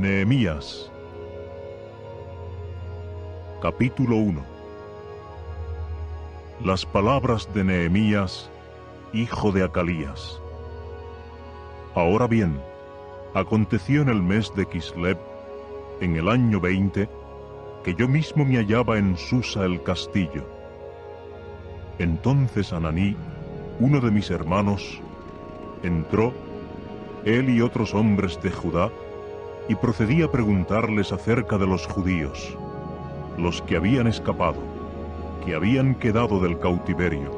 Nehemías. Capítulo 1. Las palabras de Nehemías, hijo de Acalías. Ahora bien, aconteció en el mes de Kislev, en el año 20, que yo mismo me hallaba en Susa el castillo. Entonces Ananí, uno de mis hermanos, entró, él y otros hombres de Judá, y procedí a preguntarles acerca de los judíos, los que habían escapado, que habían quedado del cautiverio,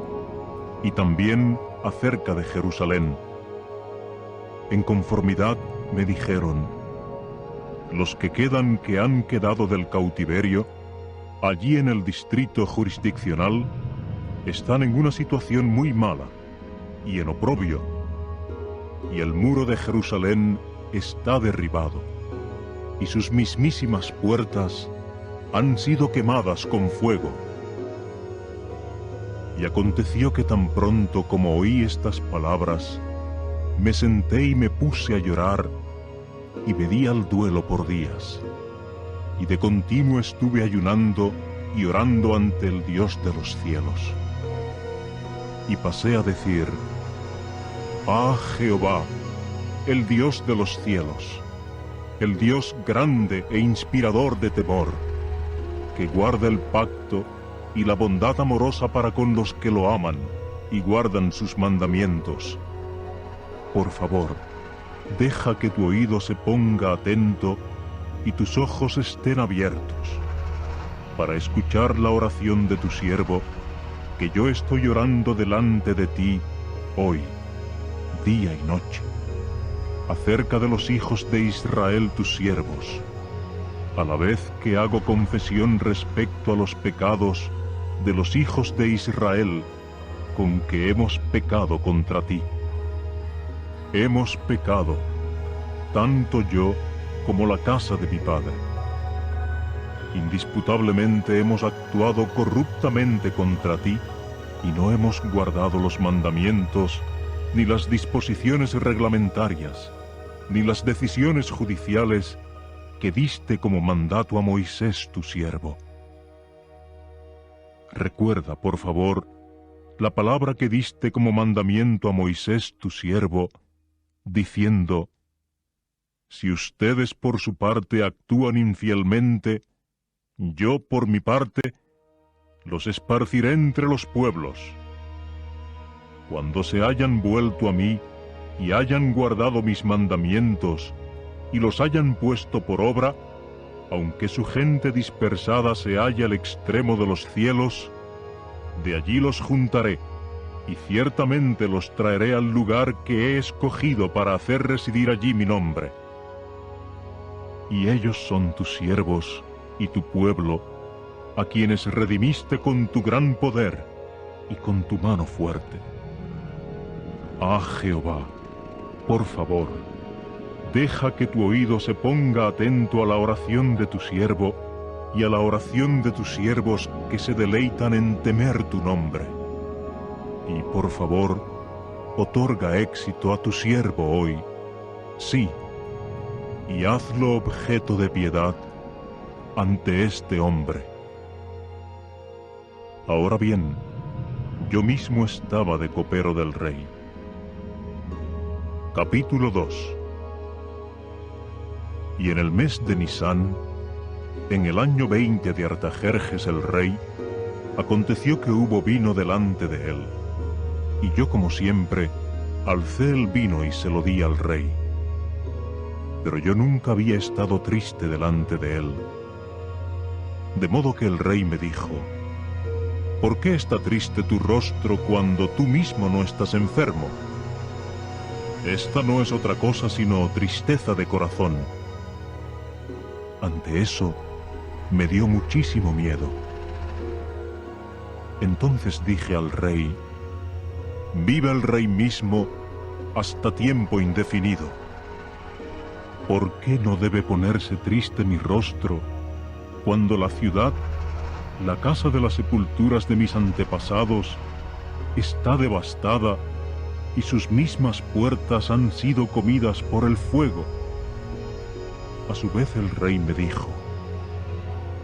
y también acerca de Jerusalén. En conformidad me dijeron: los que quedan que han quedado del cautiverio, allí en el distrito jurisdiccional, están en una situación muy mala y en oprobio, y el muro de Jerusalén está derribado, y sus mismísimas puertas han sido quemadas con fuego. Y aconteció que tan pronto como oí estas palabras, me senté y me puse a llorar, y me di al duelo por días, y de continuo estuve ayunando y orando ante el Dios de los cielos. Y pasé a decir: Ah, Jehová, el Dios de los cielos, el Dios grande e inspirador de temor, que guarda el pacto y la bondad amorosa para con los que lo aman y guardan sus mandamientos. Por favor, deja que tu oído se ponga atento y tus ojos estén abiertos, para escuchar la oración de tu siervo, que yo estoy orando delante de ti hoy, día y noche, acerca de los hijos de Israel tus siervos, a la vez que hago confesión respecto a los pecados de los hijos de Israel, con que hemos pecado contra ti. Hemos pecado, tanto yo como la casa de mi padre. Indisputablemente hemos actuado corruptamente contra ti, y no hemos guardado los mandamientos, ni las disposiciones reglamentarias, ni las decisiones judiciales que diste como mandato a Moisés tu siervo. Recuerda, por favor, la palabra que diste como mandamiento a Moisés tu siervo, diciendo: si ustedes por su parte actúan infielmente, yo por mi parte los esparciré entre los pueblos. Cuando se hayan vuelto a mí y hayan guardado mis mandamientos y los hayan puesto por obra, aunque su gente dispersada se halle al extremo de los cielos, de allí los juntaré, y ciertamente los traeré al lugar que he escogido para hacer residir allí mi nombre. Y ellos son tus siervos y tu pueblo, a quienes redimiste con tu gran poder y con tu mano fuerte. Ah, Jehová, por favor, deja que tu oído se ponga atento a la oración de tu siervo y a la oración de tus siervos que se deleitan en temer tu nombre. Y por favor, otorga éxito a tu siervo hoy, sí, y hazlo objeto de piedad ante este hombre. Ahora bien, yo mismo estaba de copero del rey. Capítulo 2. Y en el mes de Nisán, en el año 20 de Artajerjes el rey, aconteció que hubo vino delante de él, y yo, como siempre, alcé el vino y se lo di al rey. Pero yo nunca había estado triste delante de él. De modo que el rey me dijo: ¿por qué está triste tu rostro cuando tú mismo no estás enfermo? Esta no es otra cosa sino tristeza de corazón. Ante eso, me dio muchísimo miedo. Entonces dije al rey: viva el rey mismo hasta tiempo indefinido. ¿Por qué no debe ponerse triste mi rostro cuando la ciudad, la casa de las sepulturas de mis antepasados, está devastada y sus mismas puertas han sido comidas por el fuego? A su vez el rey me dijo: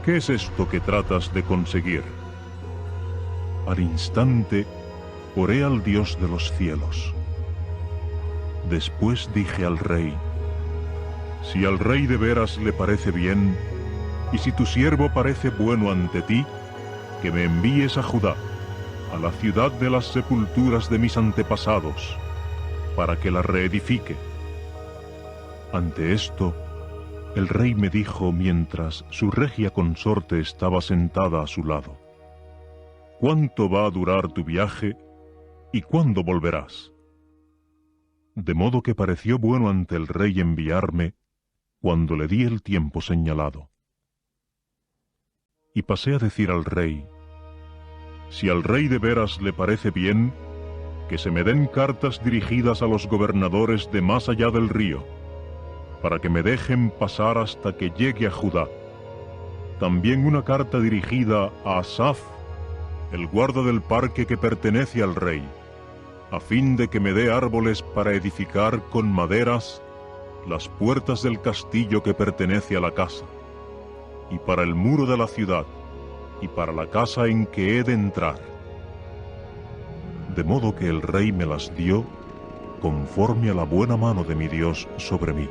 ¿qué es esto que tratas de conseguir? Al instante oré al Dios de los cielos. Después dije al rey: si al rey de veras le parece bien, y si tu siervo parece bueno ante ti, que me envíes a Judá, a la ciudad de las sepulturas de mis antepasados, para que la reedifique. Ante esto, el rey me dijo mientras su regia consorte estaba sentada a su lado: ¿cuánto va a durar tu viaje y cuándo volverás? De modo que pareció bueno ante el rey enviarme cuando le di el tiempo señalado. Y pasé a decir al rey: si al rey de veras le parece bien, que se me den cartas dirigidas a los gobernadores de más allá del río, para que me dejen pasar hasta que llegue a Judá. También una carta dirigida a Asaf, el guarda del parque que pertenece al rey, a fin de que me dé árboles para edificar con maderas las puertas del castillo que pertenece a la casa, y para el muro de la ciudad, y para la casa en que he de entrar. De modo que el rey me las dio conforme a la buena mano de mi Dios sobre mí.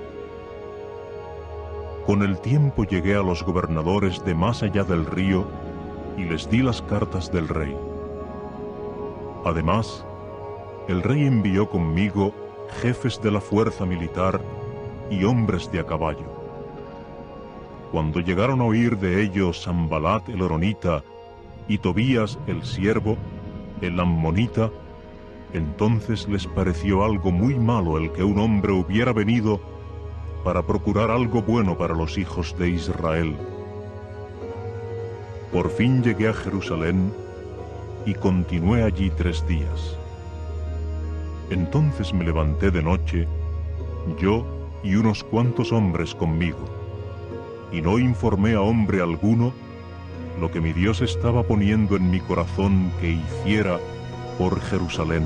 Con el tiempo llegué a los gobernadores de más allá del río y les di las cartas del rey. Además, el rey envió conmigo jefes de la fuerza militar y hombres de a caballo. Cuando llegaron a oír de ello Sanbalat el horonita y Tobías el siervo, el ammonita, entonces les pareció algo muy malo el que un hombre hubiera venido para procurar algo bueno para los hijos de Israel. Por fin llegué a Jerusalén y continué allí 3 días. Entonces me levanté de noche, yo y unos cuantos hombres conmigo, y no informé a hombre alguno lo que mi Dios estaba poniendo en mi corazón que hiciera por Jerusalén.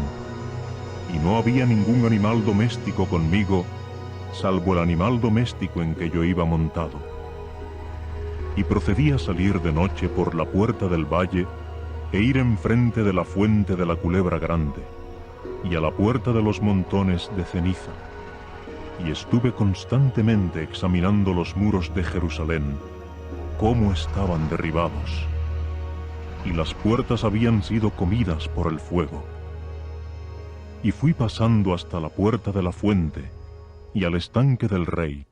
Y no había ningún animal doméstico conmigo, salvo el animal doméstico en que yo iba montado. Y procedí a salir de noche por la puerta del valle e ir enfrente de la fuente de la culebra grande, y a la puerta de los montones de ceniza. Y estuve constantemente examinando los muros de Jerusalén, cómo estaban derribados, y las puertas habían sido comidas por el fuego. Y fui pasando hasta la puerta de la fuente y al estanque del rey,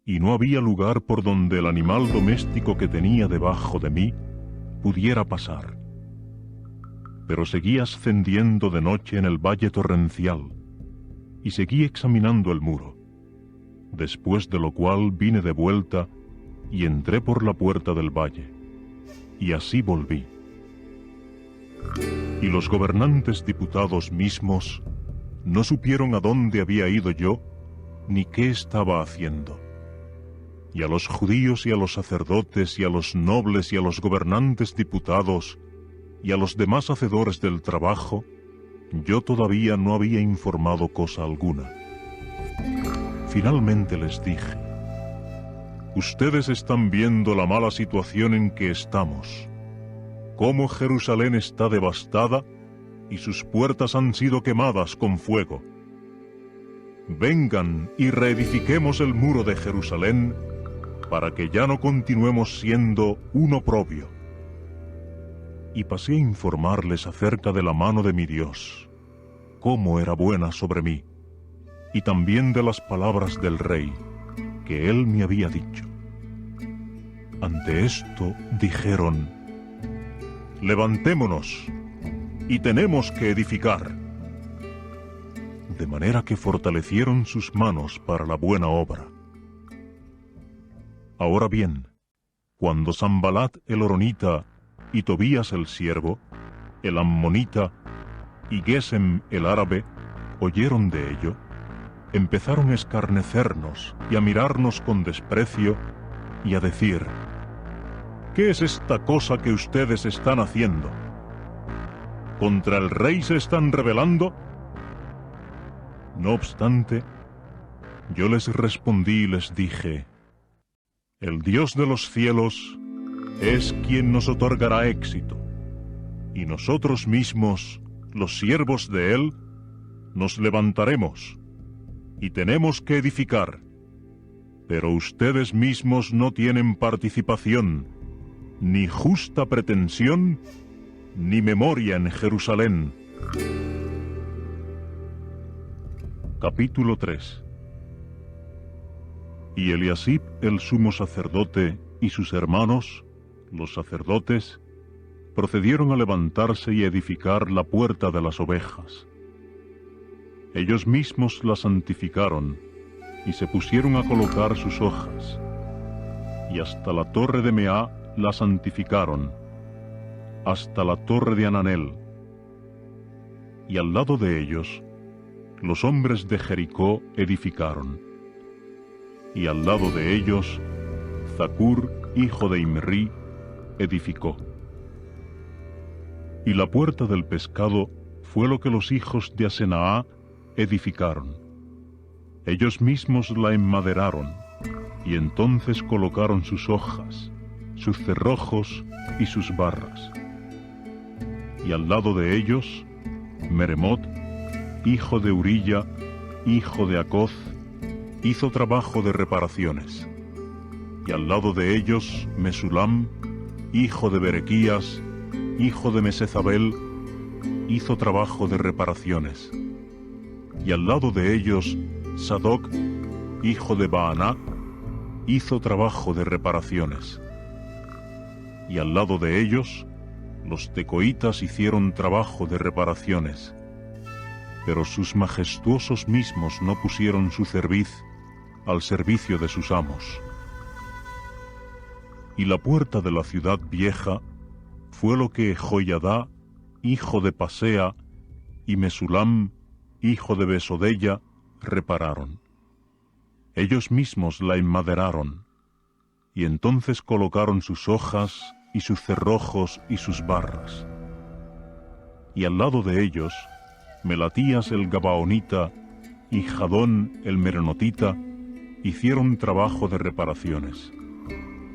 y no había lugar por donde el animal doméstico que tenía debajo de mí pudiera pasar. Pero seguí ascendiendo de noche en el valle torrencial, y seguí examinando el muro, después de lo cual vine de vuelta y entré por la puerta del valle, y así volví. Y los gobernantes diputados mismos no supieron a dónde había ido yo, ni qué estaba haciendo. Y a los judíos y a los sacerdotes y a los nobles y a los gobernantes diputados y a los demás hacedores del trabajo, yo todavía no había informado cosa alguna. Finalmente les dije: ustedes están viendo la mala situación en que estamos, cómo Jerusalén está devastada y sus puertas han sido quemadas con fuego. Vengan y reedifiquemos el muro de Jerusalén para que ya no continuemos siendo un oprobio. Y pasé a informarles acerca de la mano de mi Dios, cómo era buena sobre mí, y también de las palabras del rey, que él me había dicho. Ante esto dijeron: levantémonos, y tenemos que edificar. De manera que fortalecieron sus manos para la buena obra. Ahora bien, cuando Sanbalat el horonita y Tobías el siervo, el ammonita y Gesem el árabe oyeron de ello, empezaron a escarnecernos y a mirarnos con desprecio y a decir: ¿qué es esta cosa que ustedes están haciendo? ¿Contra el rey se están rebelando? No obstante, yo les respondí y les dije: El Dios de los cielos es quien nos otorgará éxito, y nosotros mismos, los siervos de Él, nos levantaremos, y tenemos que edificar. Pero ustedes mismos no tienen participación, ni justa pretensión, ni memoria en Jerusalén. Capítulo 3. Y Eliasib el sumo sacerdote y sus hermanos, los sacerdotes, procedieron a levantarse y edificar la puerta de las ovejas. Ellos mismos la santificaron, y se pusieron a colocar sus hojas, y hasta la torre de Meá la santificaron, hasta la torre de Ananel. Y al lado de ellos, los hombres de Jericó edificaron. Y al lado de ellos, Zacur, hijo de Imrí, edificó. Y la puerta del pescado fue lo que los hijos de Asenaá edificaron. Ellos mismos la enmaderaron, y entonces colocaron sus hojas, sus cerrojos y sus barras. Y al lado de ellos, Meremot, hijo de Urilla, hijo de Acoz, hizo trabajo de reparaciones. Y al lado de ellos, Mesulam, hijo de Berequías, hijo de Mesezabel, hizo trabajo de reparaciones. Y al lado de ellos, Sadoc, hijo de Baaná, hizo trabajo de reparaciones. Y al lado de ellos, los tecoitas hicieron trabajo de reparaciones. Pero sus majestuosos mismos no pusieron su cerviz al servicio de sus amos. Y la puerta de la ciudad vieja fue lo que Joiadá, hijo de Pasea, y Mesulam, hijo de Besodella, repararon. Ellos mismos la enmaderaron, y entonces colocaron sus hojas y sus cerrojos y sus barras. Y al lado de ellos, Melatías el Gabaonita y Jadón el Meronotita hicieron trabajo de reparaciones,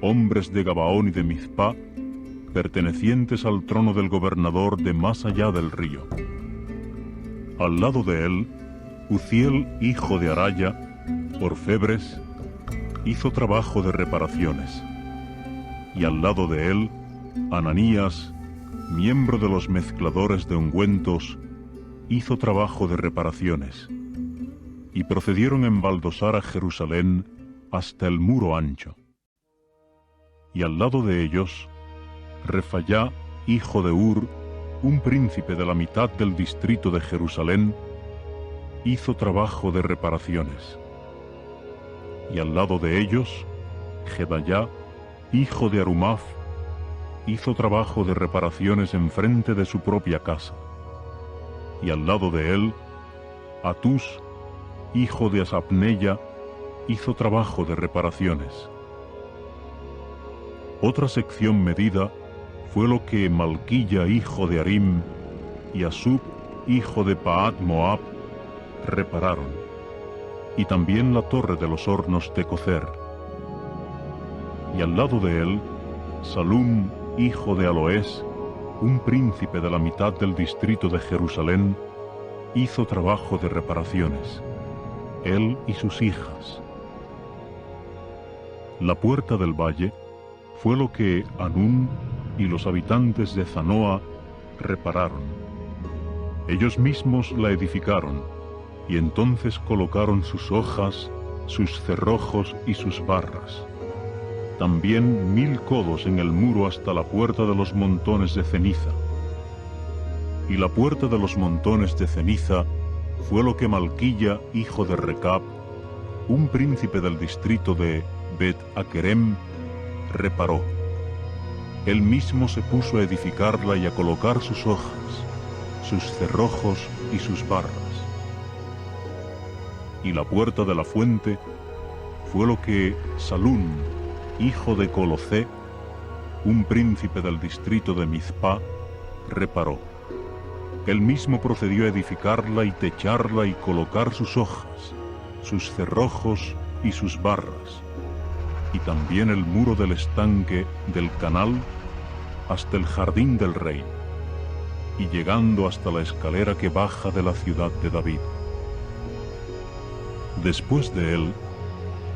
hombres de Gabaón y de Mizpá, pertenecientes al trono del gobernador de más allá del río. Al lado de él, Uziel, hijo de Araya, orfebres, hizo trabajo de reparaciones. Y al lado de él, Ananías, miembro de los mezcladores de ungüentos, hizo trabajo de reparaciones. Y procedieron a embaldosar a Jerusalén hasta el muro ancho. Y al lado de ellos, Refayá, hijo de Ur, un príncipe de la mitad del distrito de Jerusalén, hizo trabajo de reparaciones. Y al lado de ellos, Gedayá, hijo de Arumaf, hizo trabajo de reparaciones enfrente de su propia casa. Y al lado de él, Atús, hijo de Asapneya, hizo trabajo de reparaciones. Otra sección medida fue lo que Malquilla, hijo de Arim, y Asub, hijo de Paat Moab, repararon, y también la torre de los hornos de Cocer. Y al lado de él, Salum, hijo de Aloés, un príncipe de la mitad del distrito de Jerusalén, hizo trabajo de reparaciones, él y sus hijas. La puerta del valle fue lo que Anún y los habitantes de Zanoa repararon. Ellos mismos la edificaron, y entonces colocaron sus hojas, sus cerrojos y sus barras. También 1000 codos en el muro hasta la puerta de los montones de ceniza. Y la puerta de los montones de ceniza fue lo que Malquilla, hijo de Recab, un príncipe del distrito de Bet-Akerem, reparó. Él mismo se puso a edificarla y a colocar sus hojas, sus cerrojos y sus barras. Y la puerta de la fuente fue lo que Salún, hijo de Colocé, un príncipe del distrito de Mizpá, reparó. Él mismo procedió a edificarla y techarla y colocar sus hojas, sus cerrojos y sus barras. y también el muro del estanque del canal hasta el jardín del rey, y llegando hasta la escalera que baja de la ciudad de David. Después de él,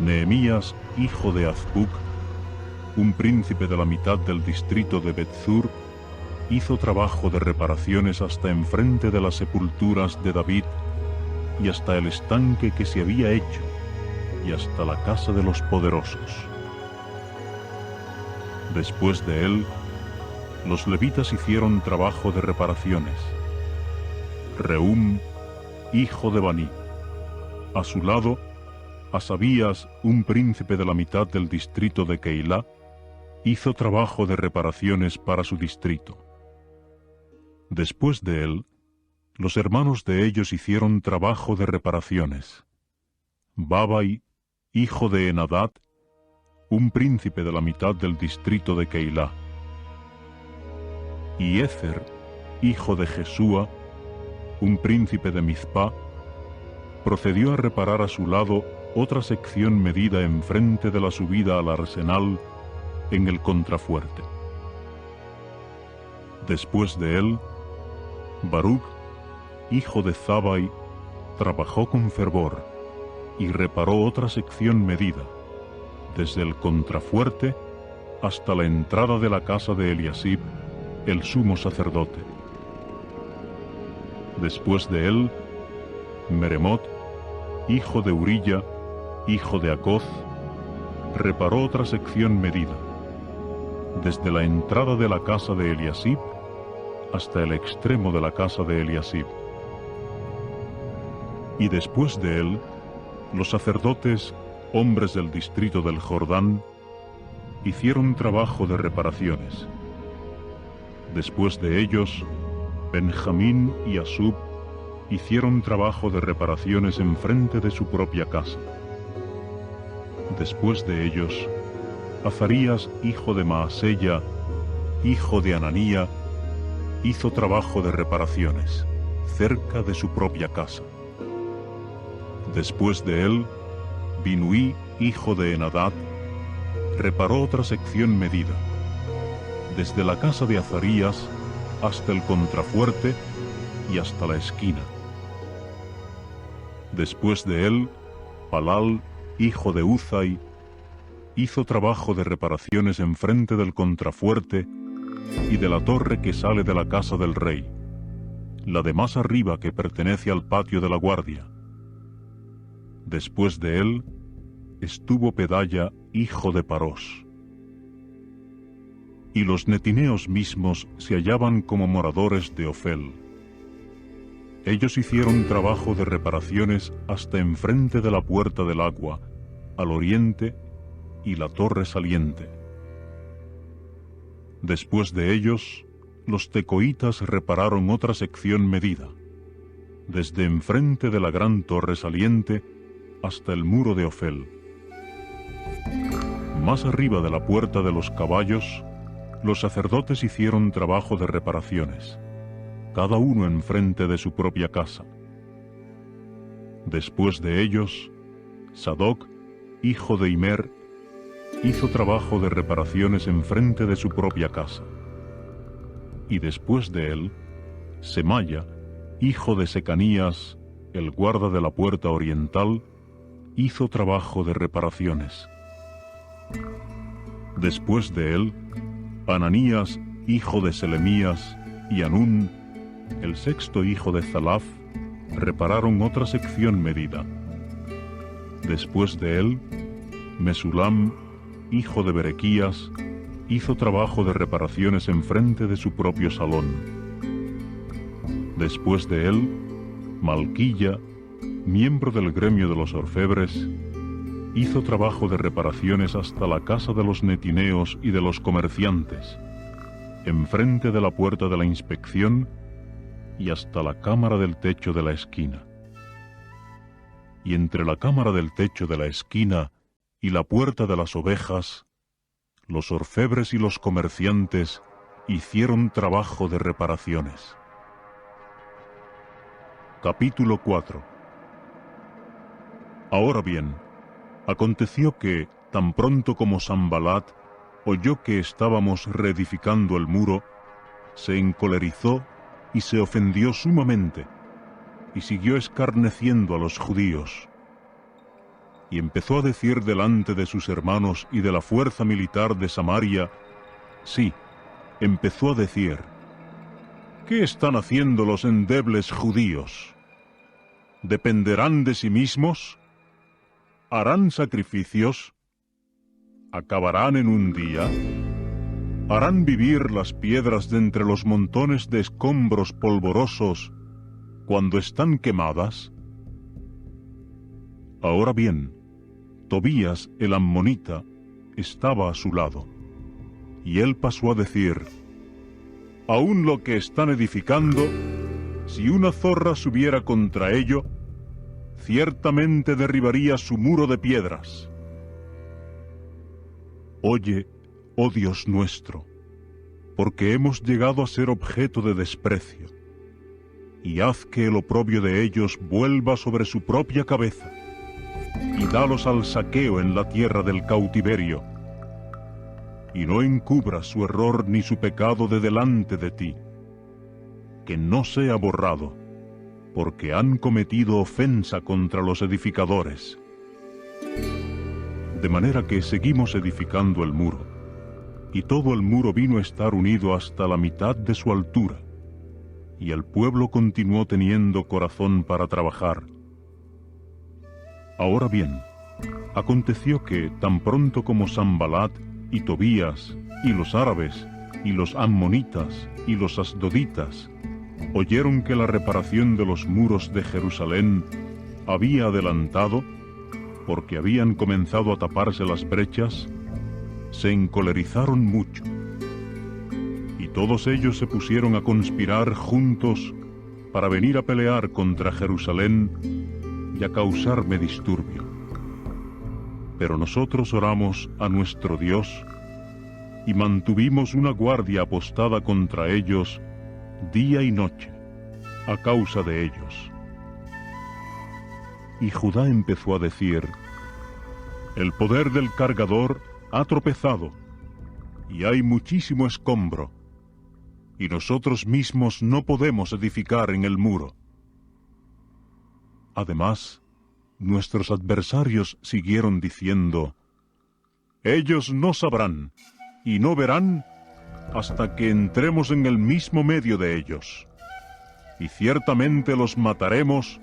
Nehemías, hijo de Azbuc, un príncipe de la mitad del distrito de Betzur, hizo trabajo de reparaciones hasta enfrente de las sepulturas de David y hasta el estanque que se había hecho y hasta la casa de los poderosos. Después de él, los levitas hicieron trabajo de reparaciones. Rehum, hijo de Baní. A su lado, Asabías, un príncipe de la mitad del distrito de Keilah, hizo trabajo de reparaciones para su distrito. Después de él, los hermanos de ellos hicieron trabajo de reparaciones. Babai, hijo de Enadad, un príncipe de la mitad del distrito de Keilah. Y Ezer, hijo de Jesúa, un príncipe de Mizpá, procedió a reparar a su lado otra sección medida enfrente de la subida al arsenal en el contrafuerte. Después de él, Baruch, hijo de Zabai, trabajó con fervor y reparó otra sección medida, desde el contrafuerte hasta la entrada de la casa de Eliasib, el sumo sacerdote. Después de él, Meremot, hijo de Urilla, hijo de Acoz, reparó otra sección medida, desde la entrada de la casa de Eliasib hasta el extremo de la casa de Eliasib. Y después de él, los sacerdotes, hombres del distrito del Jordán, hicieron trabajo de reparaciones. Después de ellos, Benjamín y Asub hicieron trabajo de reparaciones enfrente de su propia casa. Después de ellos, Azarías, hijo de Maasella, hijo de Ananía, hizo trabajo de reparaciones cerca de su propia casa. Después de él, Binuí, hijo de Enadad, reparó otra sección medida, desde la casa de Azarías hasta el contrafuerte y hasta la esquina. Después de él, Palal, hijo de Uzai, hizo trabajo de reparaciones enfrente del contrafuerte y de la torre que sale de la casa del rey, la de más arriba que pertenece al patio de la guardia. Después de él, estuvo Pedaya, hijo de Parós. Y los netineos mismos se hallaban como moradores de Ofel. Ellos hicieron trabajo de reparaciones hasta enfrente de la puerta del agua, al oriente, y la torre saliente. Después de ellos, los tecoitas repararon otra sección medida, desde enfrente de la gran torre saliente hasta el muro de Ofel. Más arriba de la puerta de los caballos, los sacerdotes hicieron trabajo de reparaciones, cada uno enfrente de su propia casa. Después de ellos, Sadoc, hijo de Imer, hizo trabajo de reparaciones enfrente de su propia casa. Y después de él, Semaya, hijo de Secanías, el guarda de la puerta oriental, hizo trabajo de reparaciones. Después de él, Ananías, hijo de Selemías, y Anún, el sexto hijo de Zalaf, repararon otra sección medida. Después de él, Mesulam, hijo de Berequías, hizo trabajo de reparaciones enfrente de su propio salón. Después de él, Malquilla, miembro del gremio de los orfebres, hizo trabajo de reparaciones hasta la casa de los netineos y de los comerciantes, enfrente de la puerta de la inspección y hasta la cámara del techo de la esquina. Y entre la cámara del techo de la esquina y la puerta de las ovejas, los orfebres y los comerciantes hicieron trabajo de reparaciones. Capítulo 4. Ahora bien, aconteció que, tan pronto como Sanbalat oyó que estábamos reedificando el muro, se encolerizó y se ofendió sumamente, y siguió escarneciendo a los judíos. Y empezó a decir delante de sus hermanos y de la fuerza militar de Samaria, sí, empezó a decir: ¿qué están haciendo los endebles judíos? ¿Dependerán de sí mismos? ¿Harán sacrificios? ¿Acabarán en un día? ¿Harán vivir las piedras de entre los montones de escombros polvorosos cuando están quemadas? Ahora bien, Tobías el ammonita estaba a su lado, y él pasó a decir: aún lo que están edificando, si una zorra subiera contra ello, ciertamente derribaría su muro de piedras. Oye, oh Dios nuestro, porque hemos llegado a ser objeto de desprecio, y haz que el oprobio de ellos vuelva sobre su propia cabeza, y dalos al saqueo en la tierra del cautiverio, y no encubras su error ni su pecado de delante de ti, que no sea borrado, porque han cometido ofensa contra los edificadores. De manera que seguimos edificando el muro, y todo el muro vino a estar unido hasta la mitad de su altura, y el pueblo continuó teniendo corazón para trabajar. Ahora bien, aconteció que tan pronto como Sanbalat y Tobías y los árabes y los ammonitas y los asdoditas oyeron que la reparación de los muros de Jerusalén había adelantado, porque habían comenzado a taparse las brechas, se encolerizaron mucho, y todos ellos se pusieron a conspirar juntos para venir a pelear contra Jerusalén y a causarme disturbio. Pero nosotros oramos a nuestro Dios y mantuvimos una guardia apostada contra ellos día y noche, a causa de ellos. Y Judá empezó a decir: el poder del cargador ha tropezado, y hay muchísimo escombro, y nosotros mismos no podemos edificar en el muro. Además, nuestros adversarios siguieron diciendo: ellos no sabrán y no verán hasta que entremos en el mismo medio de ellos, y ciertamente los mataremos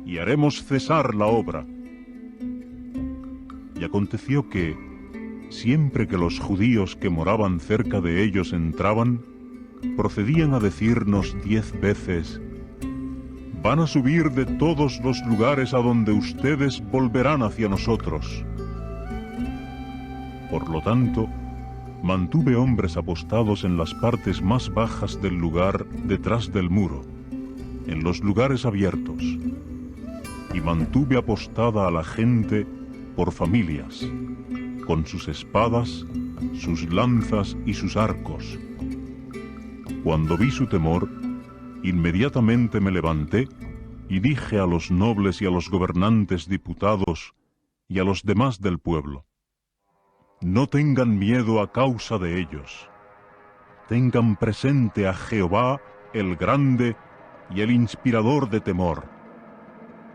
y haremos cesar la obra. Y aconteció que, siempre que los judíos que moraban cerca de ellos entraban, procedían a decirnos 10 veces: van a subir de todos los lugares a donde ustedes volverán hacia nosotros. Por lo tanto, mantuve hombres apostados en las partes más bajas del lugar detrás del muro, en los lugares abiertos, y mantuve apostada a la gente por familias, con sus espadas, sus lanzas y sus arcos. Cuando vi su temor, inmediatamente me levanté y dije a los nobles y a los gobernantes diputados y a los demás del pueblo: no tengan miedo a causa de ellos. Tengan presente a Jehová, el grande y el inspirador de temor,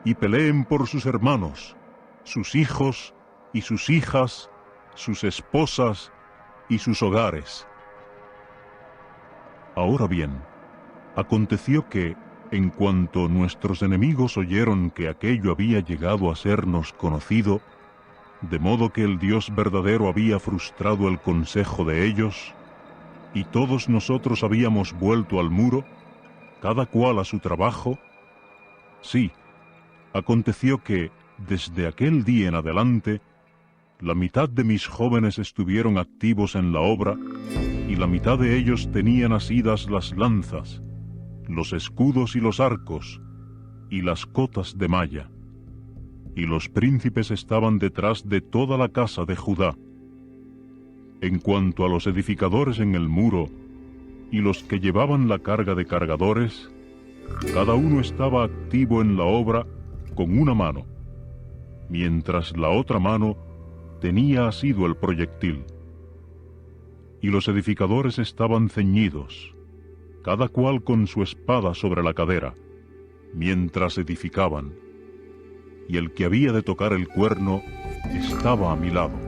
y peleen por sus hermanos, sus hijos y sus hijas, sus esposas y sus hogares. Ahora bien, aconteció que, en cuanto nuestros enemigos oyeron que aquello había llegado a sernos conocido, de modo que el Dios verdadero había frustrado el consejo de ellos, y todos nosotros habíamos vuelto al muro, cada cual a su trabajo, sí, aconteció que, desde aquel día en adelante, la mitad de mis jóvenes estuvieron activos en la obra, y la mitad de ellos tenían asidas las lanzas, los escudos y los arcos, y las cotas de malla. Y los príncipes estaban detrás de toda la casa de Judá. En cuanto a los edificadores en el muro, y los que llevaban la carga de cargadores, cada uno estaba activo en la obra con una mano, mientras la otra mano tenía asido el proyectil. Y los edificadores estaban ceñidos, cada cual con su espada sobre la cadera, mientras edificaban, y el que había de tocar el cuerno estaba a mi lado.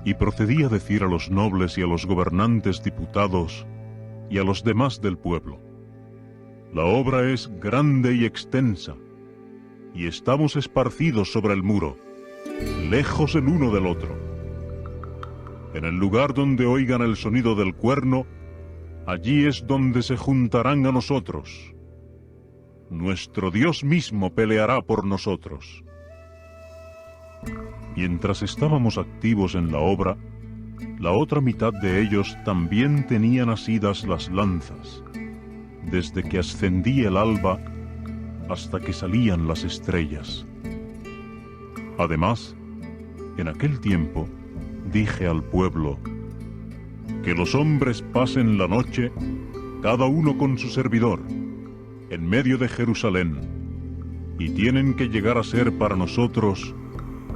Y procedí a decir a los nobles y a los gobernantes diputados y a los demás del pueblo: la obra es grande y extensa, y estamos esparcidos sobre el muro, lejos el uno del otro. En el lugar donde oigan el sonido del cuerno, allí es donde se juntarán a nosotros. Nuestro Dios mismo peleará por nosotros. Mientras estábamos activos en la obra, la otra mitad de ellos también tenían asidas las lanzas, desde que ascendía el alba hasta que salían las estrellas. Además, en aquel tiempo dije al pueblo: que los hombres pasen la noche, cada uno con su servidor, en medio de Jerusalén, y tienen que llegar a ser para nosotros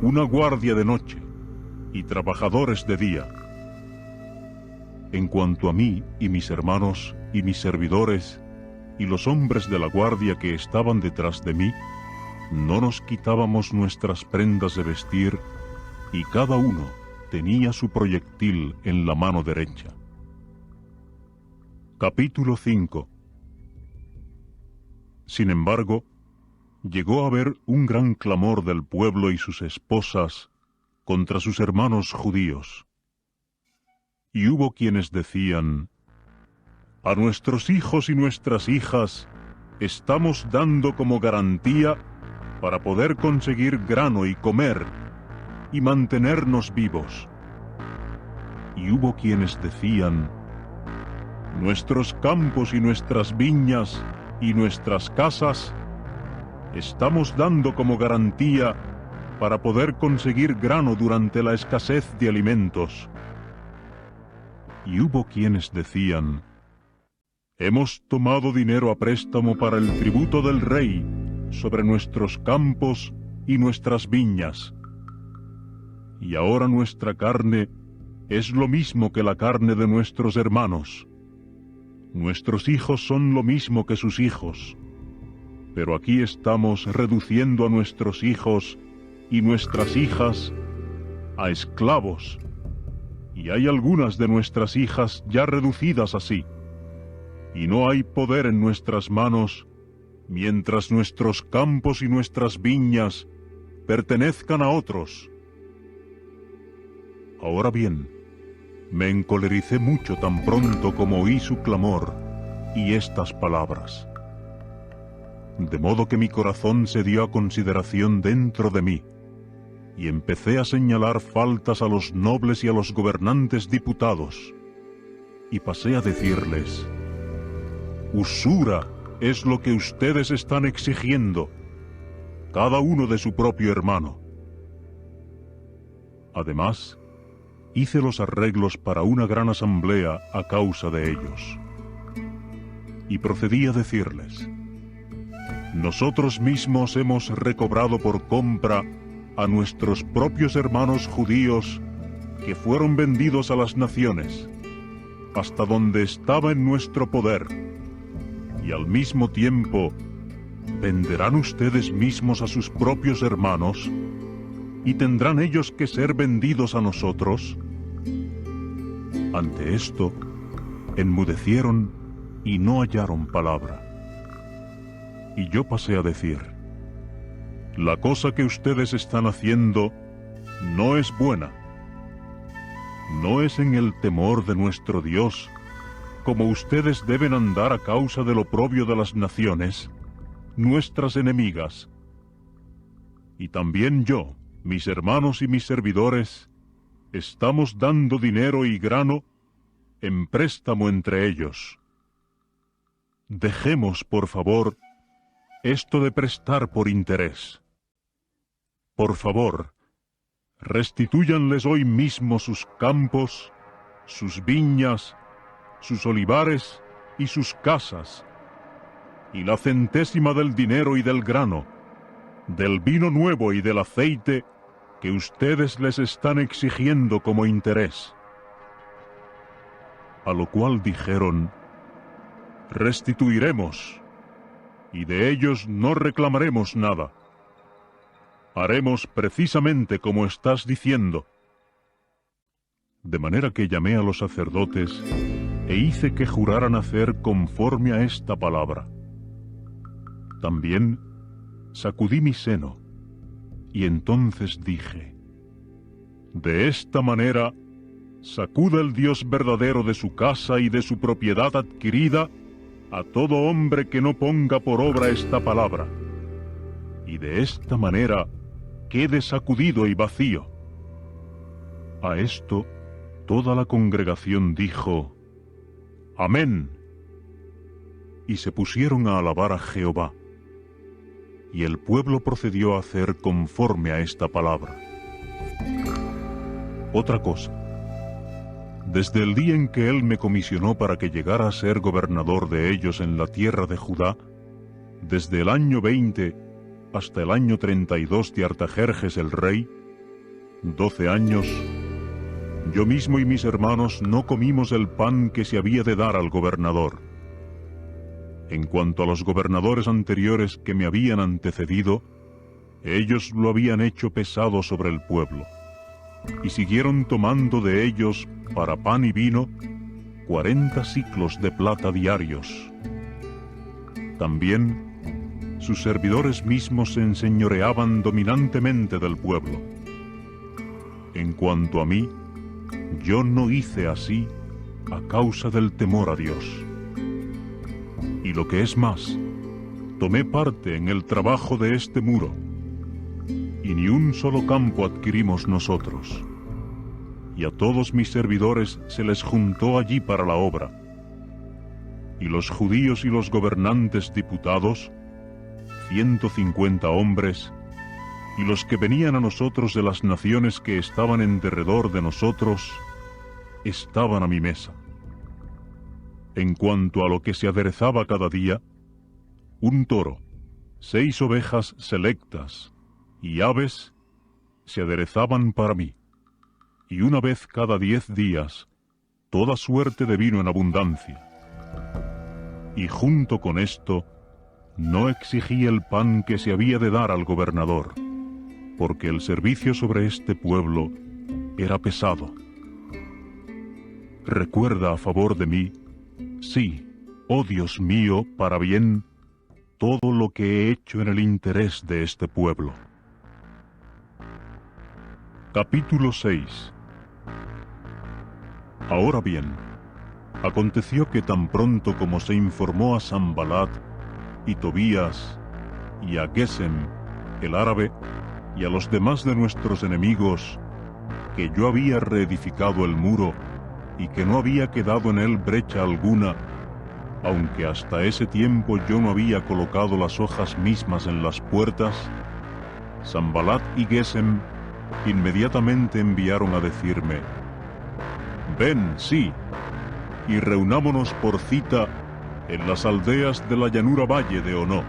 una guardia de noche y trabajadores de día. En cuanto a mí y mis hermanos y mis servidores y los hombres de la guardia que estaban detrás de mí, no nos quitábamos nuestras prendas de vestir, y cada uno tenía su proyectil en la mano derecha. Capítulo 5. Sin embargo, llegó a haber un gran clamor del pueblo y sus esposas contra sus hermanos judíos. Y hubo quienes decían: a nuestros hijos y nuestras hijas estamos dando como garantía para poder conseguir grano y comer y mantenernos vivos. Y hubo quienes decían: nuestros campos y nuestras viñas y nuestras casas estamos dando como garantía para poder conseguir grano durante la escasez de alimentos. Y hubo quienes decían: hemos tomado dinero a préstamo para el tributo del rey sobre nuestros campos y nuestras viñas, y ahora nuestra carne es lo mismo que la carne de nuestros hermanos. Nuestros hijos son lo mismo que sus hijos, pero aquí estamos reduciendo a nuestros hijos y nuestras hijas a esclavos, y hay algunas de nuestras hijas ya reducidas así, y no hay poder en nuestras manos mientras nuestros campos y nuestras viñas pertenezcan a otros. Ahora bien, me encolericé mucho tan pronto como oí su clamor y estas palabras. De modo que mi corazón se dio a consideración dentro de mí, y empecé a señalar faltas a los nobles y a los gobernantes diputados, y pasé a decirles: usura es lo que ustedes están exigiendo, cada uno de su propio hermano. Además, hice los arreglos para una gran asamblea a causa de ellos. Y procedí a decirles: nosotros mismos hemos recobrado por compra a nuestros propios hermanos judíos que fueron vendidos a las naciones, hasta donde estaba en nuestro poder, y al mismo tiempo, ¿venderán ustedes mismos a sus propios hermanos? ¿Y tendrán ellos que ser vendidos a nosotros? Ante esto, enmudecieron y no hallaron palabra. Y yo pasé a decir: la cosa que ustedes están haciendo no es buena. No es en el temor de nuestro Dios como ustedes deben andar a causa del oprobio de las naciones, nuestras enemigas. Y también yo, mis hermanos y mis servidores, estamos dando dinero y grano en préstamo entre ellos. Dejemos, por favor, esto de prestar por interés. Por favor, restitúyanles hoy mismo sus campos, sus viñas, sus olivares y sus casas, y la centésima del dinero y del grano, del vino nuevo y del aceite, que ustedes les están exigiendo como interés. A lo cual dijeron: restituiremos, y de ellos no reclamaremos nada. Haremos precisamente como estás diciendo. De manera que llamé a los sacerdotes e hice que juraran hacer conforme a esta palabra. También sacudí mi seno, y entonces dije: de esta manera sacuda el Dios verdadero de su casa y de su propiedad adquirida a todo hombre que no ponga por obra esta palabra, y de esta manera quede sacudido y vacío. A esto toda la congregación dijo: Amén. Y se pusieron a alabar a Jehová. Y el pueblo procedió a hacer conforme a esta palabra. Otra cosa. Desde el día en que él me comisionó para que llegara a ser gobernador de ellos en la tierra de Judá, desde el año 20 hasta el año 32 de Artajerjes el rey, 12 años, yo mismo y mis hermanos no comimos el pan que se había de dar al gobernador. En cuanto a los gobernadores anteriores que me habían antecedido, ellos lo habían hecho pesado sobre el pueblo, y siguieron tomando de ellos para pan y vino 40 siclos de plata diarios. También sus servidores mismos se enseñoreaban dominantemente del pueblo. En cuanto a mí, yo no hice así a causa del temor a Dios. Y lo que es más, tomé parte en el trabajo de este muro, y ni un solo campo adquirimos nosotros. Y a todos mis servidores se les juntó allí para la obra. Y los judíos y los gobernantes diputados, 150 hombres, y los que venían a nosotros de las naciones que estaban en derredor de nosotros, estaban a mi mesa. En cuanto a lo que se aderezaba cada día, un toro, 6 ovejas selectas y aves se aderezaban para mí, y una vez cada 10 días, toda suerte de vino en abundancia. Y junto con esto, no exigí el pan que se había de dar al gobernador, porque el servicio sobre este pueblo era pesado. Recuerda a favor de mí, sí, oh Dios mío, para bien, todo lo que he hecho en el interés de este pueblo. Capítulo 6. Ahora bien, aconteció que tan pronto como se informó a Sanbalat y Tobías y a Gesem, el árabe, y a los demás de nuestros enemigos, que yo había reedificado el muro y que no había quedado en él brecha alguna, aunque hasta ese tiempo yo no había colocado las hojas mismas en las puertas, Sanbalat y Gesem inmediatamente enviaron a decirme: ven, sí, y reunámonos por cita en las aldeas de la llanura valle de Onó.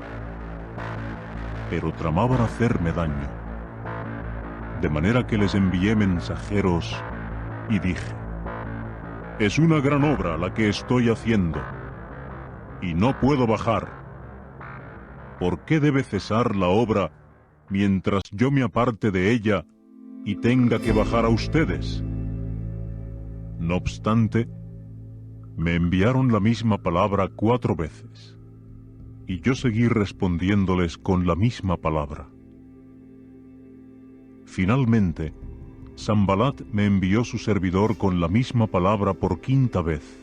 Pero tramaban hacerme daño, de manera que les envié mensajeros y dije: es una gran obra la que estoy haciendo, y no puedo bajar. ¿Por qué debe cesar la obra mientras yo me aparte de ella y tenga que bajar a ustedes? No obstante, me enviaron la misma palabra 4 veces, y yo seguí respondiéndoles con la misma palabra. Finalmente, Sanbalat me envió su servidor con la misma palabra por 5ª vez,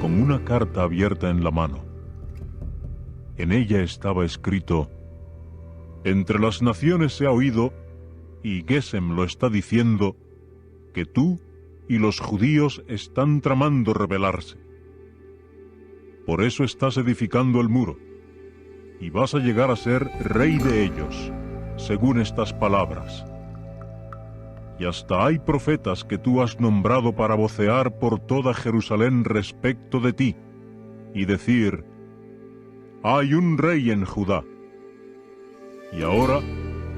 con una carta abierta en la mano. En ella estaba escrito: entre las naciones se ha oído, y Gesem lo está diciendo, que tú y los judíos están tramando rebelarse. Por eso estás edificando el muro, y vas a llegar a ser rey de ellos, según estas palabras. Y hasta hay profetas que tú has nombrado para vocear por toda Jerusalén respecto de ti, y decir: hay un rey en Judá. Y ahora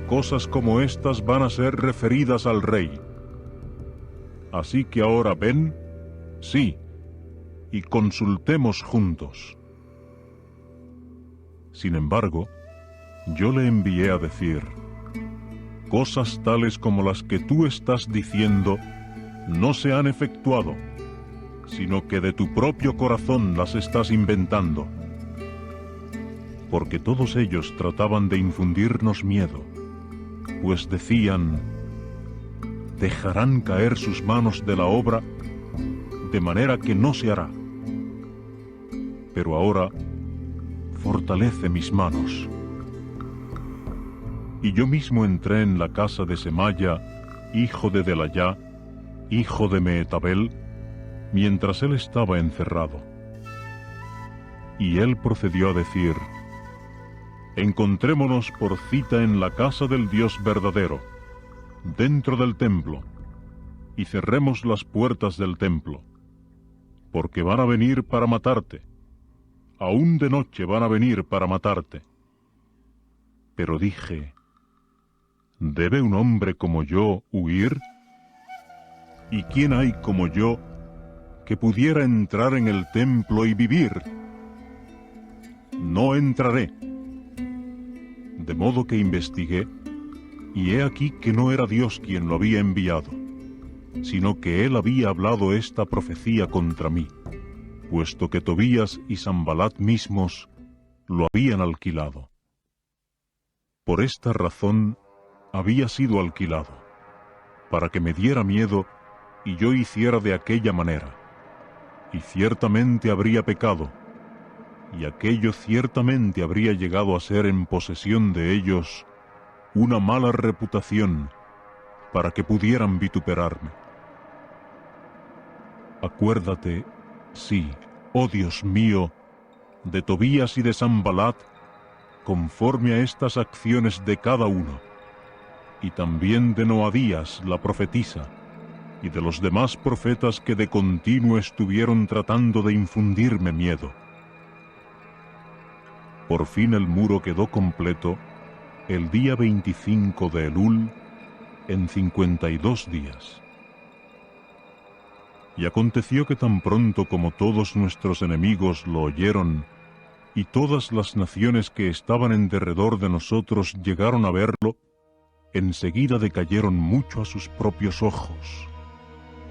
cosas como estas van a ser referidas al rey. Así que ahora ven, sí, y consultemos juntos. Sin embargo, yo le envié a decir: cosas tales como las que tú estás diciendo no se han efectuado, sino que de tu propio corazón las estás inventando. Porque todos ellos trataban de infundirnos miedo, pues decían: dejarán caer sus manos de la obra, de manera que no se hará. Pero ahora, fortalece mis manos. Y yo mismo entré en la casa de Semaya, hijo de Delayá, hijo de Mehetabel, mientras él estaba encerrado. Y él procedió a decir: encontrémonos por cita en la casa del Dios verdadero, dentro del templo, y cerremos las puertas del templo, porque van a venir para matarte, aún de noche van a venir para matarte. Pero dije: ¿debe un hombre como yo huir? ¿Y quién hay como yo que pudiera entrar en el templo y vivir? No entraré. De modo que investigué, y he aquí que no era Dios quien lo había enviado, sino que él había hablado esta profecía contra mí, puesto que Tobías y Sanbalat mismos lo habían alquilado. Por esta razón había sido alquilado, para que me diera miedo y yo hiciera de aquella manera, y ciertamente habría pecado, y aquello ciertamente habría llegado a ser en posesión de ellos una mala reputación, para que pudieran vituperarme. Acuérdate, sí, oh Dios mío, de Tobías y de Sanbalat, conforme a estas acciones de cada uno, y también de Noadías la profetisa, y de los demás profetas que de continuo estuvieron tratando de infundirme miedo. Por fin el muro quedó completo el día 25 de Elul, en 52 días. Y aconteció que tan pronto como todos nuestros enemigos lo oyeron, y todas las naciones que estaban en derredor de nosotros llegaron a verlo, enseguida decayeron mucho a sus propios ojos,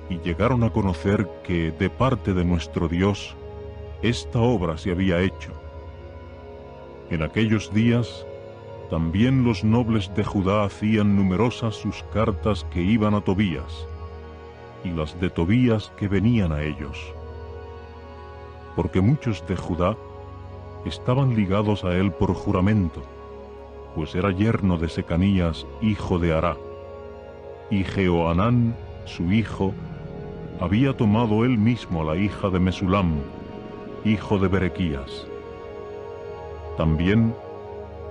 y llegaron a conocer que, de parte de nuestro Dios, esta obra se había hecho. En aquellos días, también los nobles de Judá hacían numerosas sus cartas que iban a Tobías, y las de Tobías que venían a ellos. Porque muchos de Judá estaban ligados a él por juramento, pues era yerno de Secanías, hijo de Ará, y Jehoanán, su hijo, había tomado él mismo a la hija de Mesulam, hijo de Berequías. También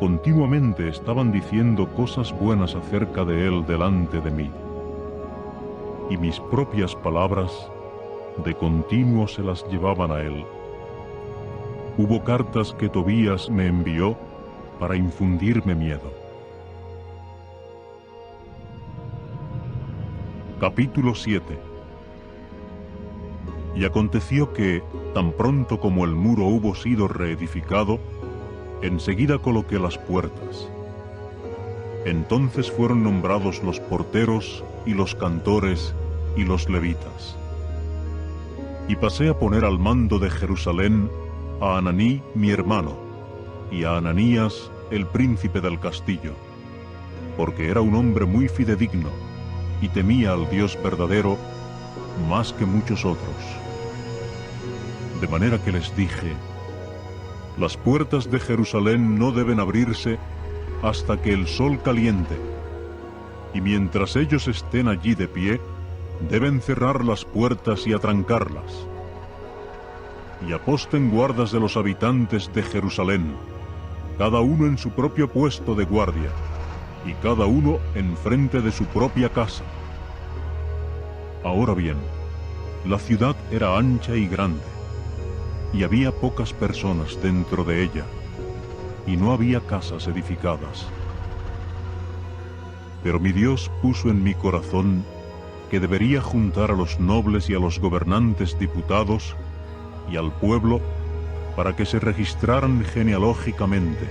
continuamente estaban diciendo cosas buenas acerca de él delante de mí, y mis propias palabras de continuo se las llevaban a él. Hubo cartas que Tobías me envió para infundirme miedo. Capítulo 7. Y aconteció que, tan pronto como el muro hubo sido reedificado, enseguida coloqué las puertas. Entonces fueron nombrados los porteros y los cantores y los levitas. Y pasé a poner al mando de Jerusalén a Hananí mi hermano, y a Ananías el príncipe del castillo, porque era un hombre muy fidedigno, y temía al Dios verdadero más que muchos otros. De manera que les dije: las puertas de Jerusalén no deben abrirse hasta que el sol caliente, y mientras ellos estén allí de pie, deben cerrar las puertas y atrancarlas. Y aposten guardas de los habitantes de Jerusalén, cada uno en su propio puesto de guardia, y cada uno enfrente de su propia casa. Ahora bien, la ciudad era ancha y grande, y había pocas personas dentro de ella, y no había casas edificadas. Pero mi Dios puso en mi corazón que debería juntar a los nobles y a los gobernantes diputados y al pueblo para que se registraran genealógicamente.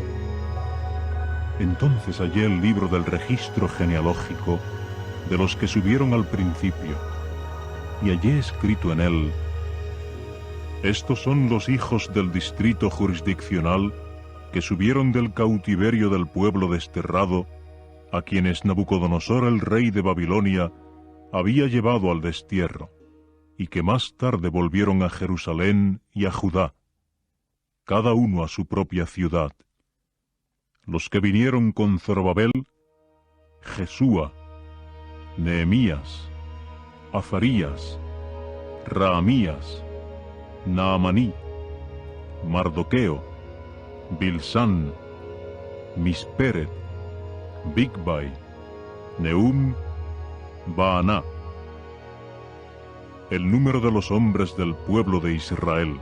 Entonces hallé el libro del registro genealógico de los que subieron al principio, y hallé escrito en él: estos son los hijos del distrito jurisdiccional que subieron del cautiverio del pueblo desterrado, a quienes Nabucodonosor el rey de Babilonia había llevado al destierro, y que más tarde volvieron a Jerusalén y a Judá, cada uno a su propia ciudad. Los que vinieron con Zorobabel: Jesúa, Nehemías, Azarías, Raamías, Naamaní, Mardoqueo, Bilsán, Misperet, Bigvai, Nehum, Baaná. El número de los hombres del pueblo de Israel: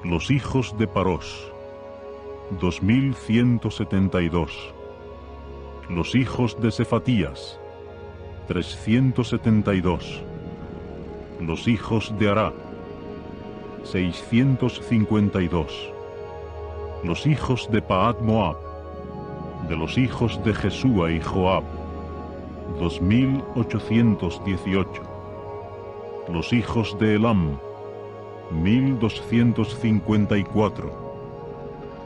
los hijos de Parós, 2172. Los hijos de Sefatías, 372. Los hijos de Ará, 652. Los hijos de Pahat Moab, de los hijos de Jesúa y Joab, 2818. Los hijos de Elam, 1254.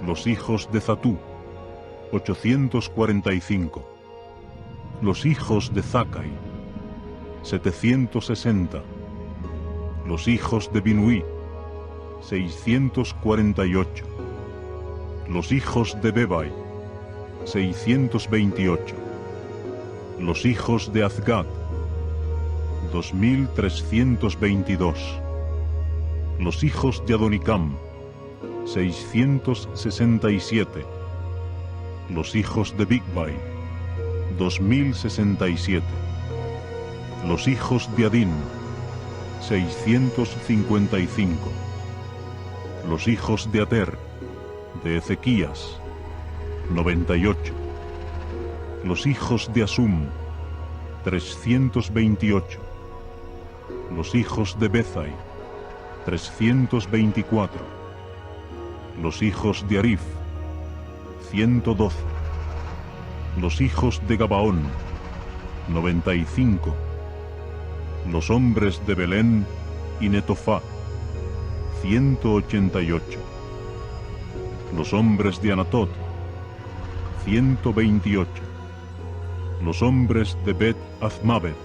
Los hijos de Zatú, 845. Los hijos de Zacai, 760. Los hijos de Binuí, 648. Los hijos de Bebai, 628. Los hijos de Azgad, 2322. Los hijos de Adonicam, 667. Los hijos de Bigvai, 2067. Los hijos de Adín, 655. Los hijos de Ater, de Ezequías, 98. Los hijos de Asum, 328. Los hijos de Bezai, 324. Los hijos de Arif, 112. Los hijos de Gabaón, 95. Los hombres de Belén y Netofá, 188. Los hombres de Anatot, 128. Los hombres de Bet Azmaveth,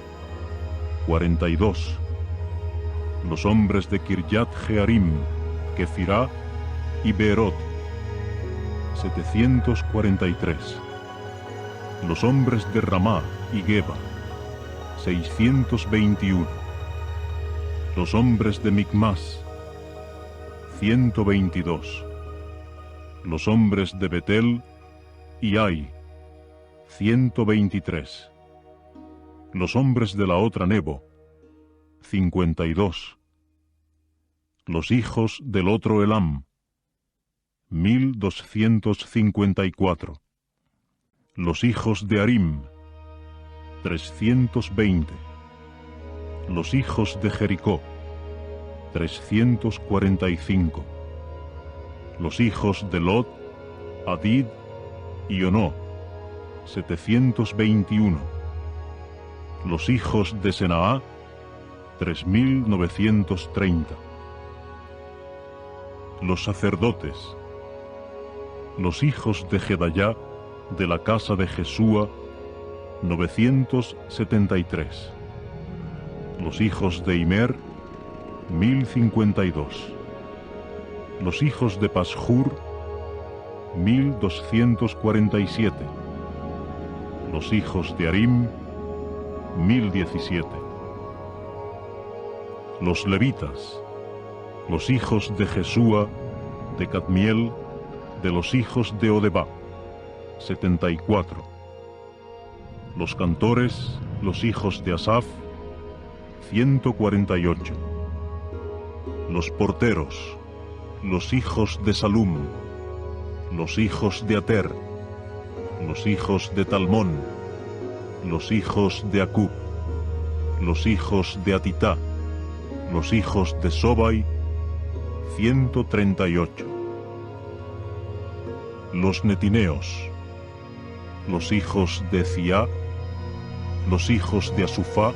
42. Los hombres de Kirjat Jearim, Kefirá y Beerot, 743. Los hombres de Ramá y Geba, 621. Los hombres de Micmas, 122. Los hombres de Betel y Ai, 123. Los hombres de la otra Nebo, 52. Los hijos del otro Elam, 1254. Los hijos de Arim, 320. Los hijos de Jericó, 345. Los hijos de Lot, Hadid y Onó, 721. Los hijos de Senaá, 3930. Los sacerdotes: los hijos de Jedayá, de la casa de Jesúa, 973. Los hijos de Imer, 1052. Los hijos de Pashur, 1247. Los hijos de Arim, 1017. Los levitas: los hijos de Jesúa, de Cadmiel, de los hijos de Odebá, 74. Los cantores: los hijos de Asaf, 148. Los porteros: los hijos de Salum, los hijos de Ater, los hijos de Talmón, los hijos de Acub, los hijos de Atitá, los hijos de Sobai, 138. Los netineos, los hijos de Ziá, los hijos de Asufá,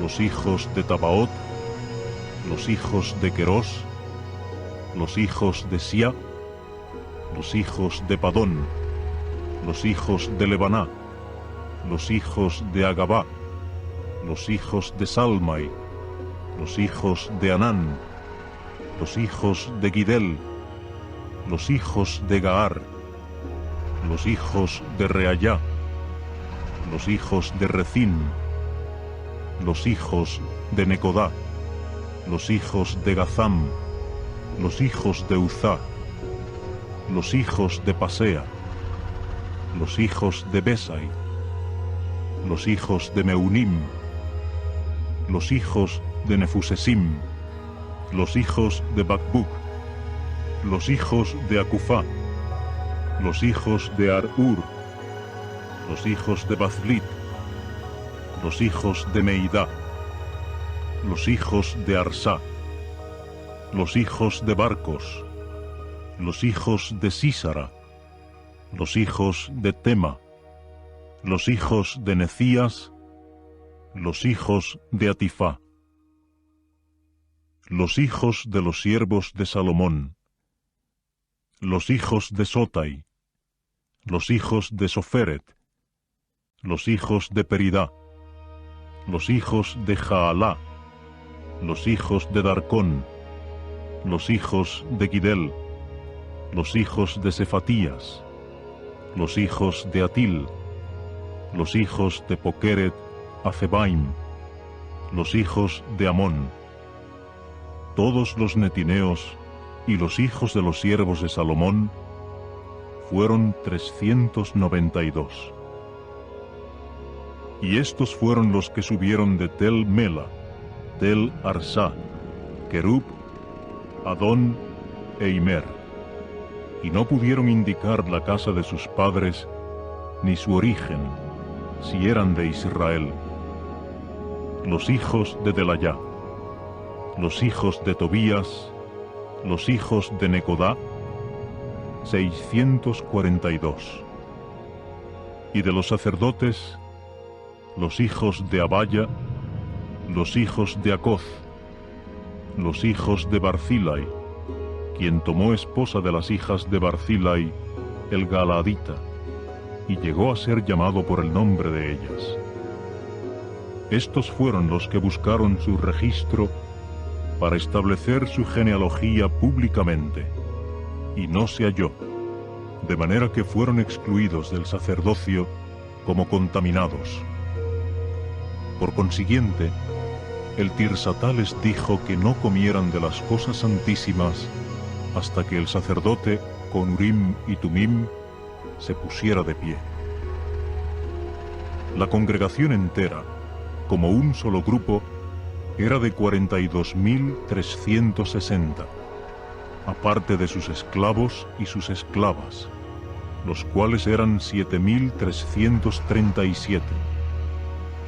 los hijos de Tabaot, los hijos de Querós, los hijos de Sia, los hijos de Padón, los hijos de Lebaná, los hijos de Agabá, los hijos de Salmai, los hijos de Anán, los hijos de Gidel, los hijos de Gaar, los hijos de Reayá, los hijos de Recín, los hijos de Necodá, los hijos de Gazam, los hijos de Uzá, los hijos de Pasea, los hijos de Besai, los hijos de Meunim, los hijos de Nefusesim, los hijos de Bakbuk, los hijos de Acufá, los hijos de Ar-Ur, los hijos de Bazlit, los hijos de Meidá, los hijos de Arsá, los hijos de Barcos, los hijos de Sísara, los hijos de Tema, los hijos de Necías, los hijos de Atifá, los hijos de los siervos de Salomón, los hijos de Sotai, los hijos de Soferet, los hijos de Peridá, los hijos de Jaalá, los hijos de Darcón, los hijos de Gidel, los hijos de Sefatías, los hijos de Atil, los hijos de Pokeret Azebaim, los hijos de Amón, todos los netineos y los hijos de los siervos de Salomón fueron 392. Y estos fueron los que subieron de Tel Mela, Tel Arsá, Kerub, Adón e Imer, y no pudieron indicar la casa de sus padres ni su origen, si eran de Israel. Los hijos de Delayá, los hijos de Tobías, los hijos de Necodá, 642. Y de los sacerdotes, los hijos de Abaya, los hijos de Acoz, los hijos de Barzilai, quien tomó esposa de las hijas de Barzilai, el Galaadita, y llegó a ser llamado por el nombre de ellas. Estos fueron los que buscaron su registro para establecer su genealogía públicamente, y no se halló, de manera que fueron excluidos del sacerdocio como contaminados. Por consiguiente, el Tirsatá les dijo que no comieran de las cosas santísimas hasta que el sacerdote, con Urim y Tumim, se pusiera de pie. La congregación entera, como un solo grupo, era de 42.360, aparte de sus esclavos y sus esclavas, los cuales eran 7.337,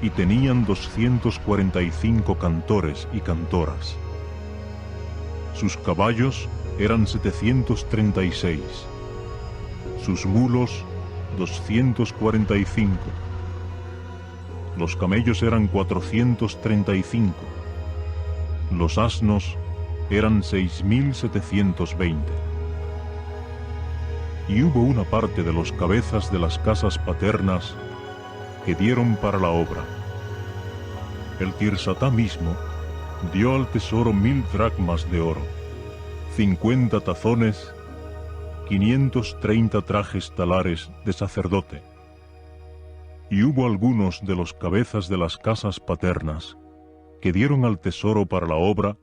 y tenían 245 cantores y cantoras. Sus caballos eran 736, sus mulos 245, los camellos eran 435, los asnos eran 6.720. Y hubo una parte de los cabezas de las casas paternas que dieron para la obra. El Tirsatá mismo dio al tesoro 1000 dracmas de oro, 50 tazones, 530 trajes talares de sacerdote. Y hubo algunos de los cabezas de las casas paternas que dieron al tesoro para la obra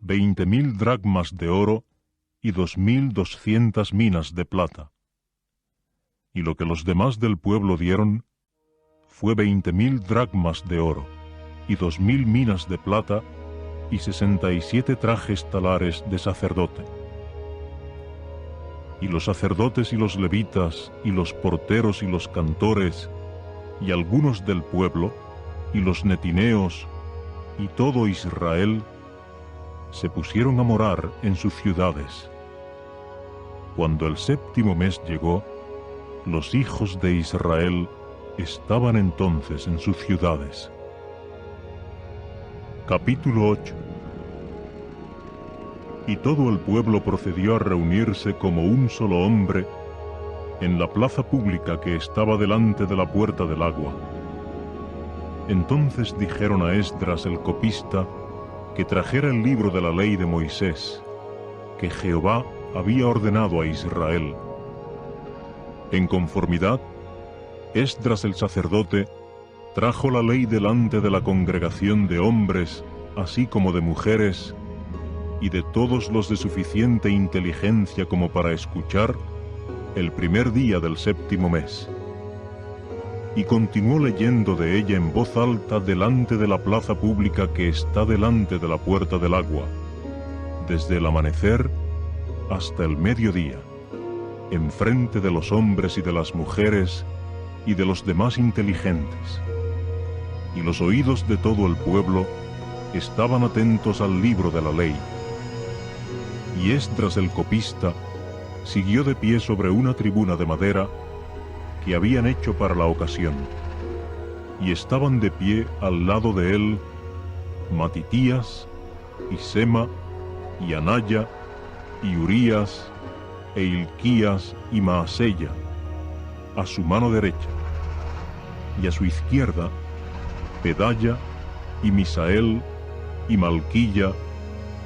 20.000 dracmas de oro y 2.200 minas de plata. Y lo que los demás del pueblo dieron fue 20.000 dracmas de oro y 2.000 minas de plata y 67 trajes talares de sacerdote. Y los sacerdotes y los levitas y los porteros y los cantores y algunos del pueblo, y los netineos, y todo Israel, se pusieron a morar en sus ciudades. Cuando el 7º mes llegó, los hijos de Israel estaban entonces en sus ciudades. Capítulo 8. Y todo el pueblo procedió a reunirse como un solo hombre en la plaza pública que estaba delante de la puerta del agua. Entonces dijeron a Esdras el copista que trajera el libro de la ley de Moisés, que Jehová había ordenado a Israel. En conformidad, Esdras el sacerdote trajo la ley delante de la congregación de hombres, así como de mujeres, y de todos los de suficiente inteligencia como para escuchar, el primer día del 7º mes. Y continuó leyendo de ella en voz alta delante de la plaza pública que está delante de la puerta del agua, desde el amanecer hasta el mediodía, enfrente de los hombres y de las mujeres y de los demás inteligentes. Y los oídos de todo el pueblo estaban atentos al libro de la ley. Y Esdras el copista siguió de pie sobre una tribuna de madera que habían hecho para la ocasión, y estaban de pie al lado de él Matitías, y Sema, y Anaya, y Urías, e Hilquías, y Maasella, a su mano derecha, y a su izquierda Pedaya, y Misael, y Malquilla,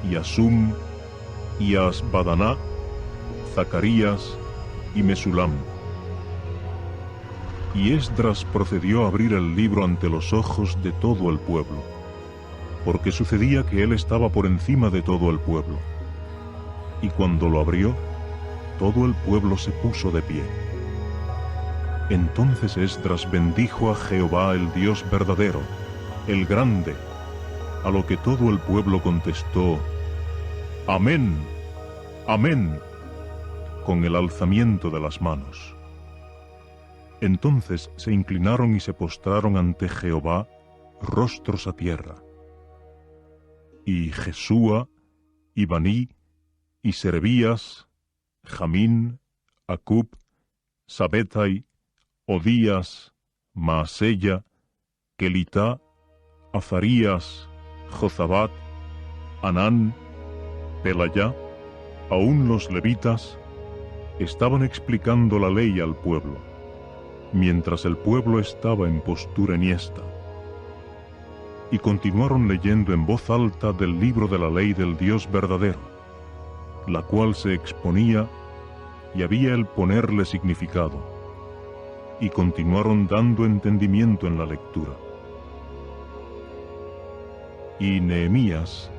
y Asum, y Asbadaná, Zacarías, y Mesulam. Y Esdras procedió a abrir el libro ante los ojos de todo el pueblo, porque sucedía que él estaba por encima de todo el pueblo. Y cuando lo abrió, todo el pueblo se puso de pie. Entonces Esdras bendijo a Jehová el Dios verdadero, el grande, a lo que todo el pueblo contestó: Amén, amén, con el alzamiento de las manos. Entonces se inclinaron y se postraron ante Jehová, rostros a tierra. Y Jesúa, y Baní, y Serebías, Jamín, Acub, Sabetai, Odías, Maasella, Kelitá, Azarías, Jozabat, Anán, Pelayá, aún los levitas, estaban explicando la ley al pueblo, mientras el pueblo estaba en postura enhiesta. Y continuaron leyendo en voz alta del libro de la ley del Dios verdadero, la cual se exponía y había el ponerle significado, y continuaron dando entendimiento en la lectura. Y Nehemías,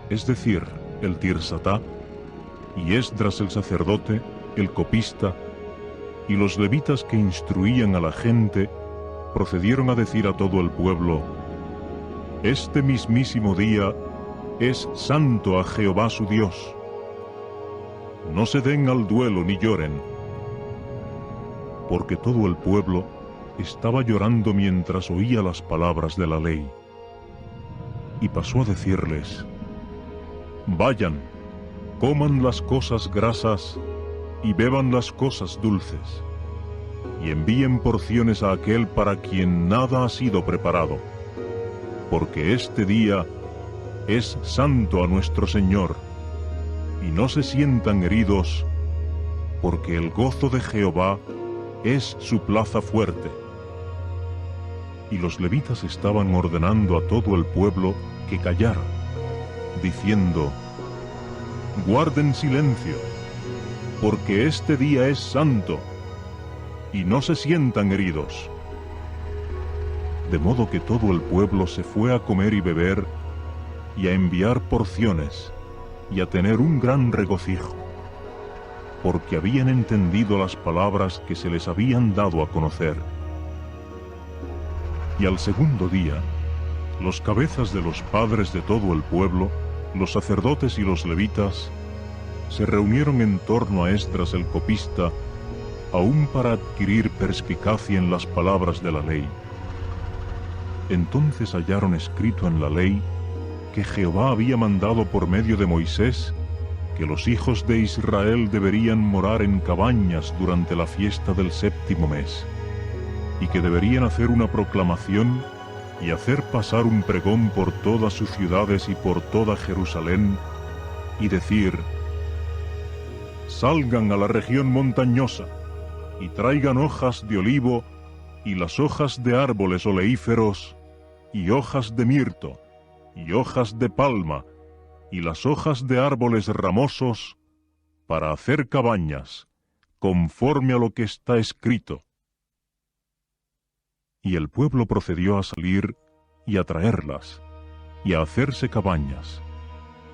es decir, el Tirsatá, y Esdras el sacerdote, el copista, y los levitas que instruían a la gente, procedieron a decir a todo el pueblo: Este mismísimo día es santo a Jehová su Dios. No se den al duelo ni lloren. Porque todo el pueblo estaba llorando mientras oía las palabras de la ley. Y pasó a decirles: Vayan, coman las cosas grasas y beban las cosas dulces, y envíen porciones a aquel para quien nada ha sido preparado, porque este día es santo a nuestro Señor, y no se sientan heridos, porque el gozo de Jehová es su plaza fuerte. Y los levitas estaban ordenando a todo el pueblo que callara, diciendo: Guarden silencio, porque este día es santo, y no se sientan heridos. De modo que todo el pueblo se fue a comer y beber, y a enviar porciones, y a tener un gran regocijo, porque habían entendido las palabras que se les habían dado a conocer. Y al segundo día, los cabezas de los padres de todo el pueblo, los sacerdotes y los levitas, se reunieron en torno a Esdras el copista aún para adquirir perspicacia en las palabras de la ley. Entonces hallaron escrito en la ley que Jehová había mandado por medio de Moisés que los hijos de Israel deberían morar en cabañas durante la fiesta del 7º mes, y que deberían hacer una proclamación y hacer pasar un pregón por todas sus ciudades y por toda Jerusalén, y decir: salgan a la región montañosa, y traigan hojas de olivo, y las hojas de árboles oleíferos, y hojas de mirto, y hojas de palma, y las hojas de árboles ramosos, para hacer cabañas, conforme a lo que está escrito. Y el pueblo procedió a salir y a traerlas, y a hacerse cabañas,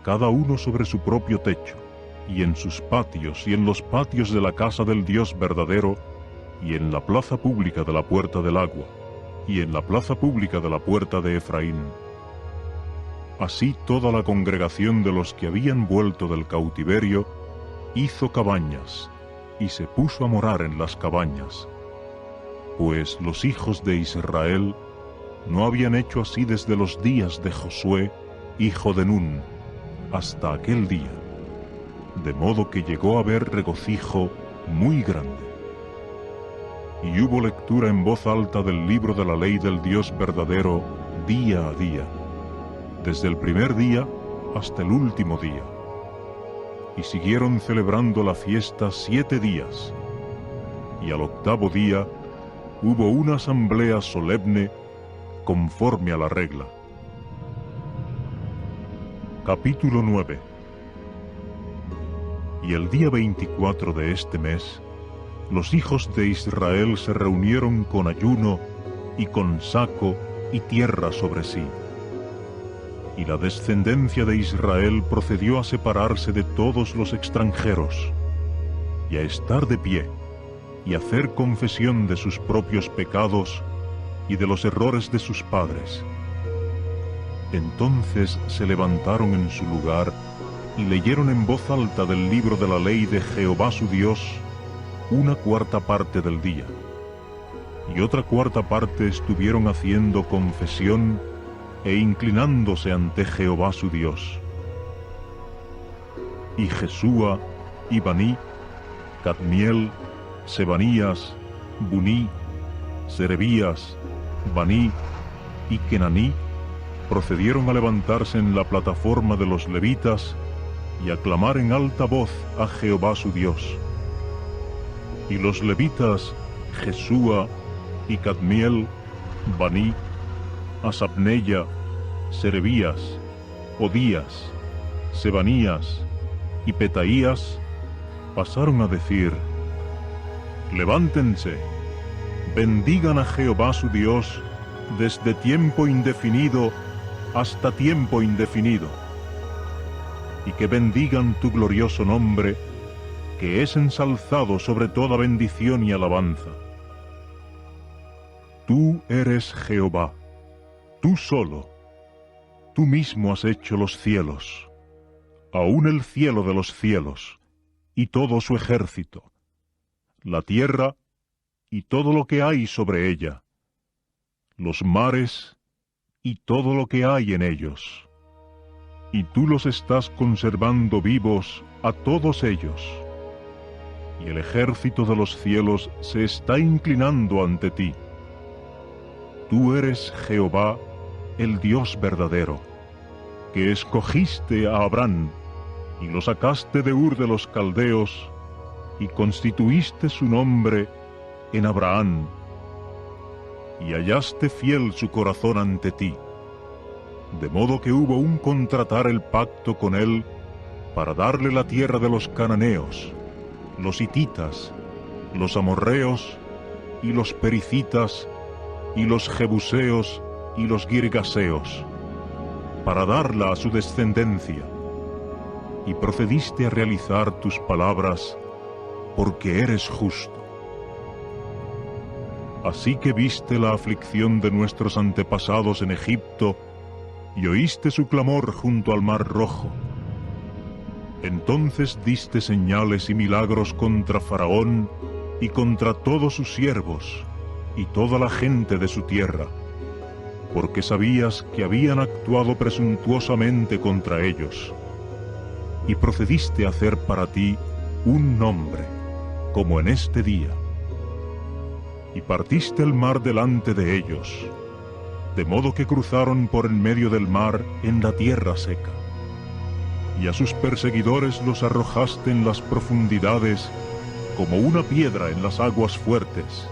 cada uno sobre su propio techo, y en sus patios, y en los patios de la casa del Dios verdadero, y en la plaza pública de la puerta del agua, y en la plaza pública de la puerta de Efraín. Así toda la congregación de los que habían vuelto del cautiverio hizo cabañas, y se puso a morar en las cabañas, pues los hijos de Israel no habían hecho así desde los días de Josué, hijo de Nun, hasta aquel día, de modo que llegó a haber regocijo muy grande. Y hubo lectura en voz alta del libro de la ley del Dios verdadero día a día, desde el primer día hasta el último día. Y siguieron celebrando la fiesta 7 días, y al 8º día hubo una asamblea solemne conforme a la regla. Capítulo 9. Y el día 24 de este mes, los hijos de Israel se reunieron con ayuno y con saco y tierra sobre sí. Y la descendencia de Israel procedió a separarse de todos los extranjeros, y a estar de pie, y a hacer confesión de sus propios pecados y de los errores de sus padres. Entonces se levantaron en su lugar, y leyeron en voz alta del libro de la ley de Jehová su Dios, 1/4 parte del día, y otra 4 parte estuvieron haciendo confesión e inclinándose ante Jehová su Dios. Y Jesúa, y Baní, Cadmiel, Sebanías, Buní, Serebías, Baní y Kenaní procedieron a levantarse en la plataforma de los levitas y a clamar en alta voz a Jehová su Dios. Y los levitas Jesúa y Cadmiel, Baní, Asapneya, Serebías, Odías, Sebanías y Petaías pasaron a decir: levántense, bendigan a Jehová su Dios desde tiempo indefinido hasta tiempo indefinido, y que bendigan tu glorioso nombre, que es ensalzado sobre toda bendición y alabanza. Tú eres Jehová, tú solo, tú mismo has hecho los cielos, aun el cielo de los cielos, y todo su ejército, la tierra y todo lo que hay sobre ella, los mares y todo lo que hay en ellos. Y tú los estás conservando vivos a todos ellos, y el ejército de los cielos se está inclinando ante ti. Tú eres Jehová, el Dios verdadero, que escogiste a Abraham, y lo sacaste de Ur de los Caldeos, y constituiste su nombre en Abraham, y hallaste fiel su corazón ante ti, de modo que hubo un contratar el pacto con él para darle la tierra de los cananeos, los hititas, los amorreos, y los pericitas, y los jebuseos, y los girgaseos, para darla a su descendencia. Y procediste a realizar tus palabras, porque eres justo. Así que viste la aflicción de nuestros antepasados en Egipto, y oíste su clamor junto al Mar Rojo. Entonces diste señales y milagros contra Faraón, y contra todos sus siervos y toda la gente de su tierra, porque sabías que habían actuado presuntuosamente contra ellos, y procediste a hacer para ti un nombre, como en este día. Y partiste el mar delante de ellos, de modo que cruzaron por en medio del mar en la tierra seca. Y a sus perseguidores los arrojaste en las profundidades como una piedra en las aguas fuertes.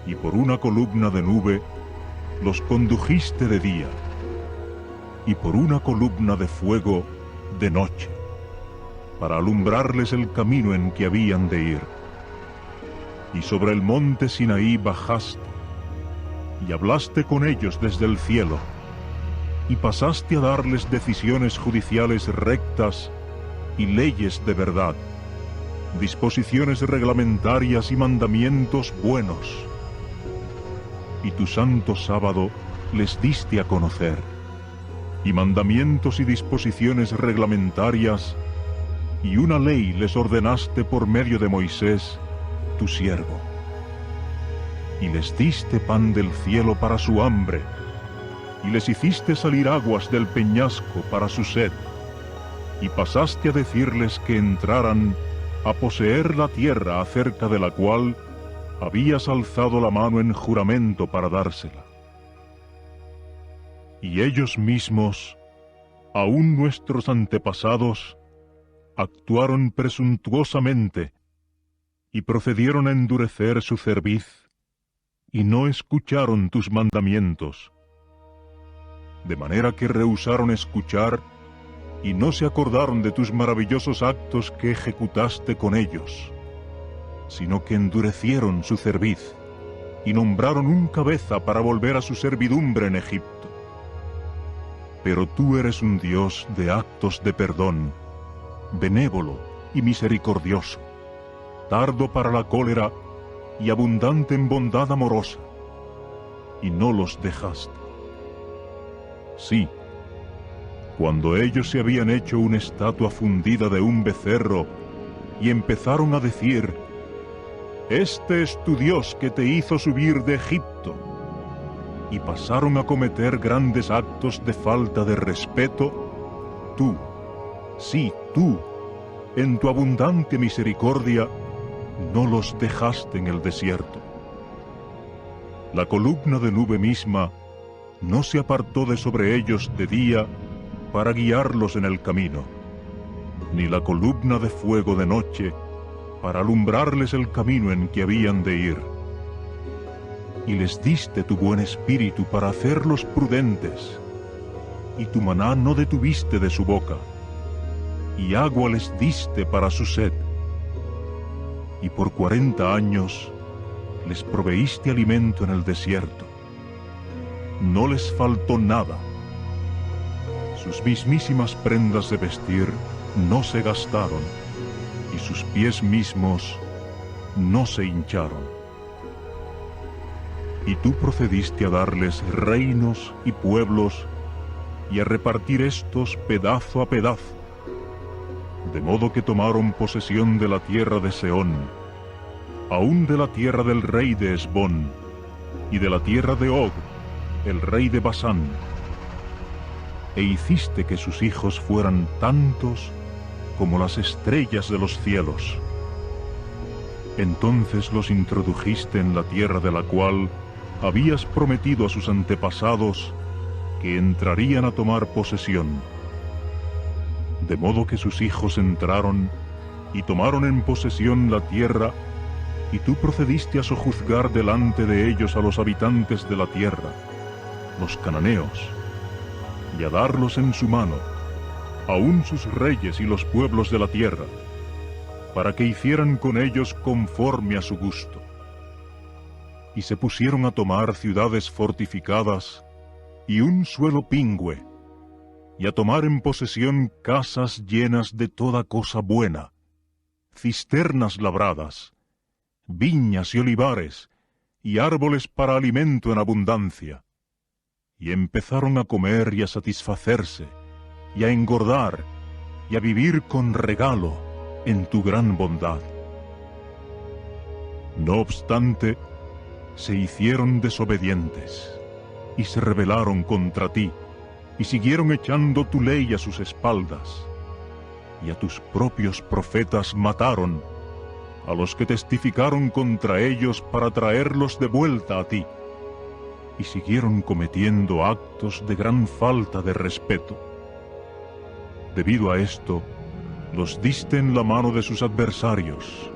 Y por una columna de nube los condujiste de día, y por una columna de fuego de noche, para alumbrarles el camino en que habían de ir. Y sobre el monte Sinaí bajaste, y hablaste con ellos desde el cielo, y pasaste a darles decisiones judiciales rectas y leyes de verdad, disposiciones reglamentarias y mandamientos buenos. Y tu santo sábado les diste a conocer, y mandamientos y disposiciones reglamentarias, y una ley les ordenaste por medio de Moisés, tu siervo. Y les diste pan del cielo para su hambre, y les hiciste salir aguas del peñasco para su sed, y pasaste a decirles que entraran a poseer la tierra acerca de la cual habías alzado la mano en juramento para dársela. Y ellos mismos, aun nuestros antepasados, actuaron presuntuosamente y procedieron a endurecer su cerviz, y no escucharon tus mandamientos, de manera que rehusaron escuchar y no se acordaron de tus maravillosos actos que ejecutaste con ellos, sino que endurecieron su cerviz y nombraron un cabeza para volver a su servidumbre en Egipto. Pero tú eres un Dios de actos de perdón, benévolo y misericordioso, tardo para la cólera y abundante en bondad amorosa, y no los dejaste. Sí, cuando ellos se habían hecho una estatua fundida de un becerro y empezaron a decir: «Este es tu Dios que te hizo subir de Egipto», y pasaron a cometer grandes actos de falta de respeto, tú, sí, tú, en tu abundante misericordia, no los dejaste en el desierto. La columna de nube misma no se apartó de sobre ellos de día para guiarlos en el camino, ni la columna de fuego de noche para alumbrarles el camino en que habían de ir. Y les diste tu buen espíritu para hacerlos prudentes, y tu maná no detuviste de su boca, y agua les diste para su sed. Y por 40 años les proveíste alimento en el desierto. No les faltó nada. Sus mismísimas prendas de vestir no se gastaron, y sus pies mismos no se hincharon. Y tú procediste a darles reinos y pueblos, y a repartir estos pedazo a pedazo, de modo que tomaron posesión de la tierra de Sehón, aun de la tierra del rey de Hesbón, y de la tierra de Og, el rey de Basán. E hiciste que sus hijos fueran tantos como las estrellas de los cielos. Entonces los introdujiste en la tierra de la cual habías prometido a sus antepasados que entrarían a tomar posesión. De modo que sus hijos entraron y tomaron en posesión la tierra, y tú procediste a sojuzgar delante de ellos a los habitantes de la tierra, los cananeos, y a darlos en su mano, aun sus reyes y los pueblos de la tierra, para que hicieran con ellos conforme a su gusto. Y se pusieron a tomar ciudades fortificadas y un suelo pingüe, y a tomar en posesión casas llenas de toda cosa buena, cisternas labradas, viñas y olivares, y árboles para alimento en abundancia. Y empezaron a comer y a satisfacerse, y a engordar, y a vivir con regalo en tu gran bondad. No obstante, se hicieron desobedientes, y se rebelaron contra ti, y siguieron echando tu ley a sus espaldas, y a tus propios profetas mataron, a los que testificaron contra ellos para traerlos de vuelta a ti, y siguieron cometiendo actos de gran falta de respeto. Debido a esto, los diste en la mano de sus adversarios,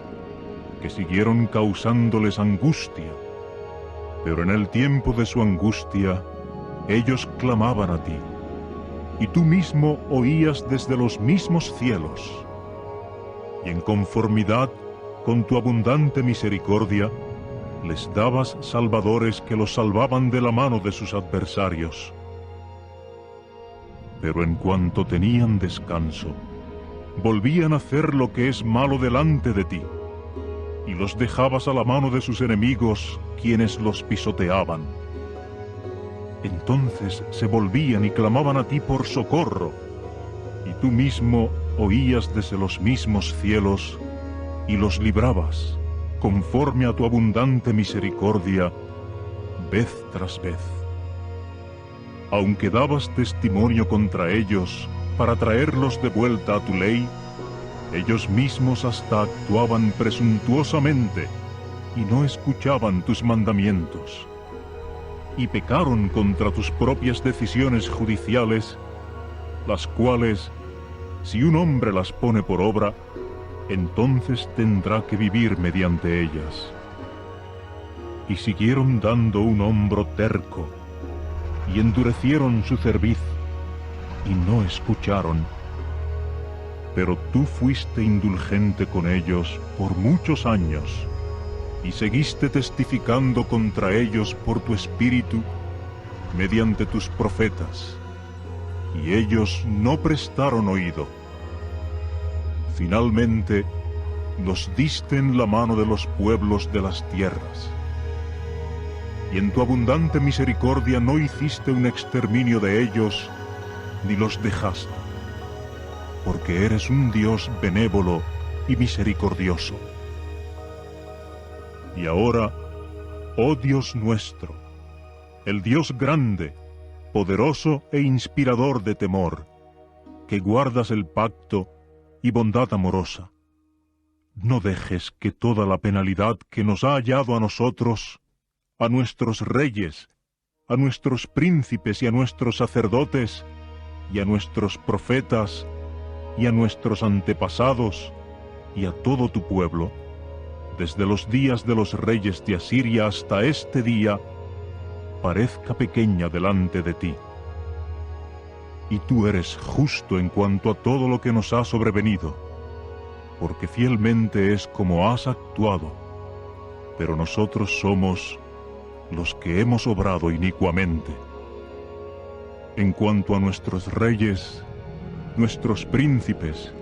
que siguieron causándoles angustia, pero en el tiempo de su angustia, ellos clamaban a ti, y tú mismo oías desde los mismos cielos, y en conformidad con tu abundante misericordia, les dabas salvadores que los salvaban de la mano de sus adversarios. Pero en cuanto tenían descanso, volvían a hacer lo que es malo delante de ti, y los dejabas a la mano de sus enemigos, quienes los pisoteaban. Entonces se volvían y clamaban a ti por socorro, y tú mismo oías desde los mismos cielos, y los librabas, conforme a tu abundante misericordia, vez tras vez. Aunque dabas testimonio contra ellos para traerlos de vuelta a tu ley, ellos mismos hasta actuaban presuntuosamente y no escuchaban tus mandamientos, y pecaron contra tus propias decisiones judiciales, las cuales, si un hombre las pone por obra, entonces tendrá que vivir mediante ellas. Y siguieron dando un hombro terco, y endurecieron su cerviz, y no escucharon. Pero tú fuiste indulgente con ellos por muchos años, y seguiste testificando contra ellos por tu espíritu, mediante tus profetas, y ellos no prestaron oído. Finalmente, los diste en la mano de los pueblos de las tierras. Y en tu abundante misericordia no hiciste un exterminio de ellos, ni los dejaste, porque eres un Dios benévolo y misericordioso. Y ahora, oh Dios nuestro, el Dios grande, poderoso e inspirador de temor, que guardas el pacto y bondad amorosa, no dejes que toda la penalidad que nos ha hallado a nosotros, a nuestros reyes, a nuestros príncipes y a nuestros sacerdotes, y a nuestros profetas, y a nuestros antepasados, y a todo tu pueblo, desde los días de los reyes de Asiria hasta este día, parezca pequeña delante de ti. Y tú eres justo en cuanto a todo lo que nos ha sobrevenido, porque fielmente es como has actuado, pero nosotros somos los que hemos obrado inicuamente. En cuanto a nuestros reyes, nuestros príncipes,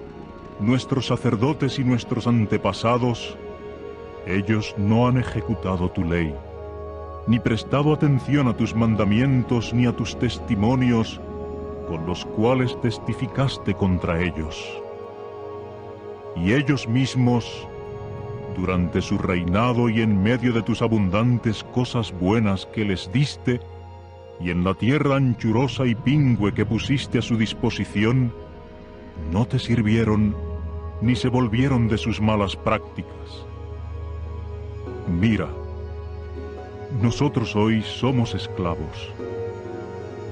nuestros sacerdotes y nuestros antepasados, ellos no han ejecutado tu ley, ni prestado atención a tus mandamientos ni a tus testimonios, con los cuales testificaste contra ellos. Y ellos mismos, durante su reinado y en medio de tus abundantes cosas buenas que les diste, y en la tierra anchurosa y pingüe que pusiste a su disposición, no te sirvieron ni se volvieron de sus malas prácticas. Mira, nosotros hoy somos esclavos,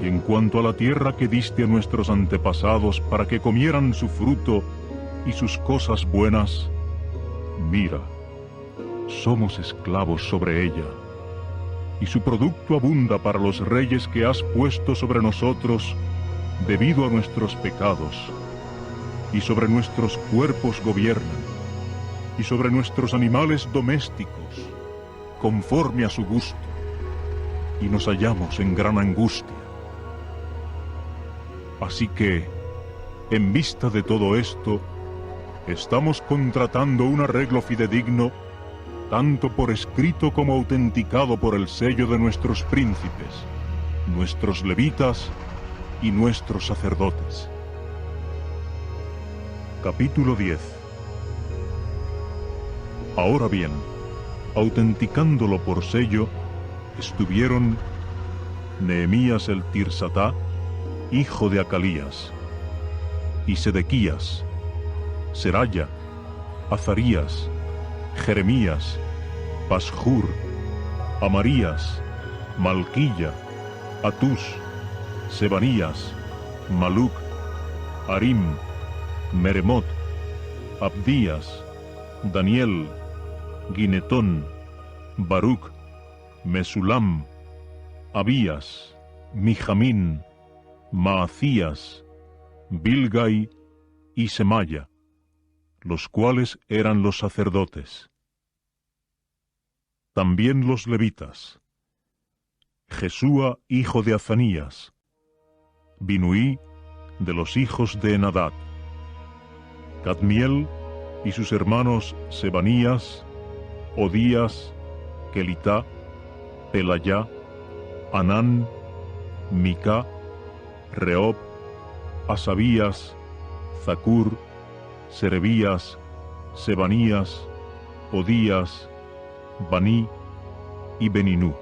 y en cuanto a la tierra que diste a nuestros antepasados para que comieran su fruto y sus cosas buenas, mira, somos esclavos sobre ella, y su producto abunda para los reyes que has puesto sobre nosotros debido a nuestros pecados, y sobre nuestros cuerpos gobiernan, y sobre nuestros animales domésticos, conforme a su gusto, y nos hallamos en gran angustia. Así que, en vista de todo esto, estamos contratando un arreglo fidedigno, tanto por escrito como autenticado por el sello de nuestros príncipes, nuestros levitas y nuestros sacerdotes. Capítulo 10. Ahora bien, autenticándolo por sello, estuvieron Nehemías el Tirsatá, hijo de Acalías, y Sedequías, Seraya, Azarías, Jeremías, Pashur, Amarías, Malquilla, Atús, Sebanías, Maluc, Arim, Meremot, Abdías, Daniel, Ginetón, Baruc, Mesulam, Abías, Mijamín, Maacías, Bilgai y Semaya, los cuales eran los sacerdotes. También los levitas: Jesúa, hijo de Azanías, Binuí, de los hijos de Enadad, Cadmiel y sus hermanos Sebanías, Odías, Kelitá, Pelayá, Anán, Micá, Reob, Asabías, Zacur, Serebías, Sebanías, Odías, Baní y Beninú.